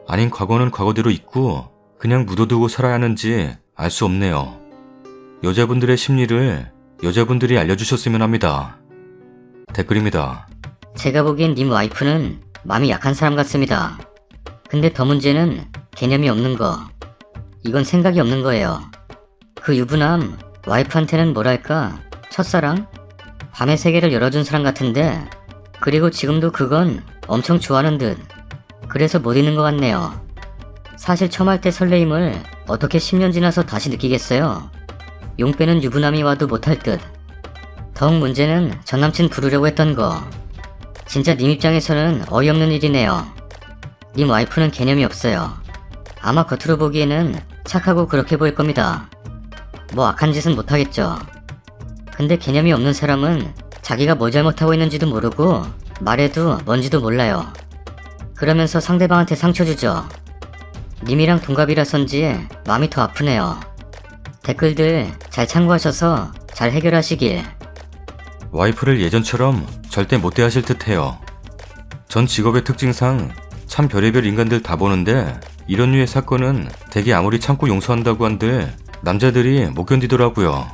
아닌 과거는 과거대로 있고 그냥 묻어두고 살아야 하는지 알 수 없네요. 여자분들의 심리를 여자분들이 알려주셨으면 합니다. 댓글입니다. 제가 보기엔 님 와이프는 마음이 약한 사람 같습니다. 근데 더 문제는 개념이 없는 거. 이건 생각이 없는 거예요. 그 유부남 와이프한테는 뭐랄까 첫사랑? 밤의 세계를 열어준 사람 같은데 그리고 지금도 그건 엄청 좋아하는 듯. 그래서 못 잊는 것 같네요. 사실 처음 할 때 설레임을 어떻게 10년 지나서 다시 느끼겠어요. 용 빼는 유부남이 와도 못할 듯. 더욱 문제는 전남친 부르려고 했던 거. 진짜 님 입장에서는 어이없는 일이네요. 님 와이프는 개념이 없어요. 아마 겉으로 보기에는 착하고 그렇게 보일 겁니다. 뭐 악한 짓은 못하겠죠. 근데 개념이 없는 사람은 자기가 뭘 잘못하고 있는지도 모르고 말해도 뭔지도 몰라요. 그러면서 상대방한테 상처 주죠. 님이랑 동갑이라선지 마음이 더 아프네요. 댓글들 잘 참고하셔서 잘 해결하시길. 와이프를 예전처럼 절대 못 대하실 듯해요. 전 직업의 특징상 참 별의별 인간들 다 보는데 이런 류의 사건은 대개 아무리 참고 용서한다고 한들 남자들이 못 견디더라고요.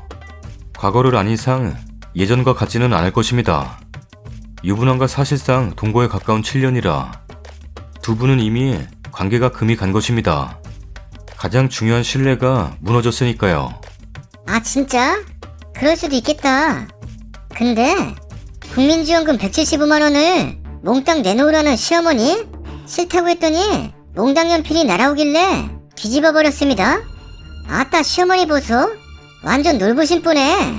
과거를 안 이상 예전과 같지는 않을 것입니다. 유부남과 사실상 동거에 가까운 7년이라 두 분은 이미 관계가 금이 간 것입니다. 가장 중요한 신뢰가 무너졌으니까요. 아 진짜? 그럴 수도 있겠다. 근데 국민지원금 175만 원을 몽땅 내놓으라는 시어머니? 싫다고 했더니 몽땅 연필이 날아오길래 뒤집어 버렸습니다. 아따 시어머니 보소. 완전 놀부신 뿌네.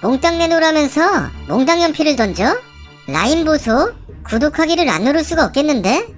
몽땅 내놓으라면서 몽땅 연필을 던져? 라인 보소. 구독하기를 안 누를 수가 없겠는데?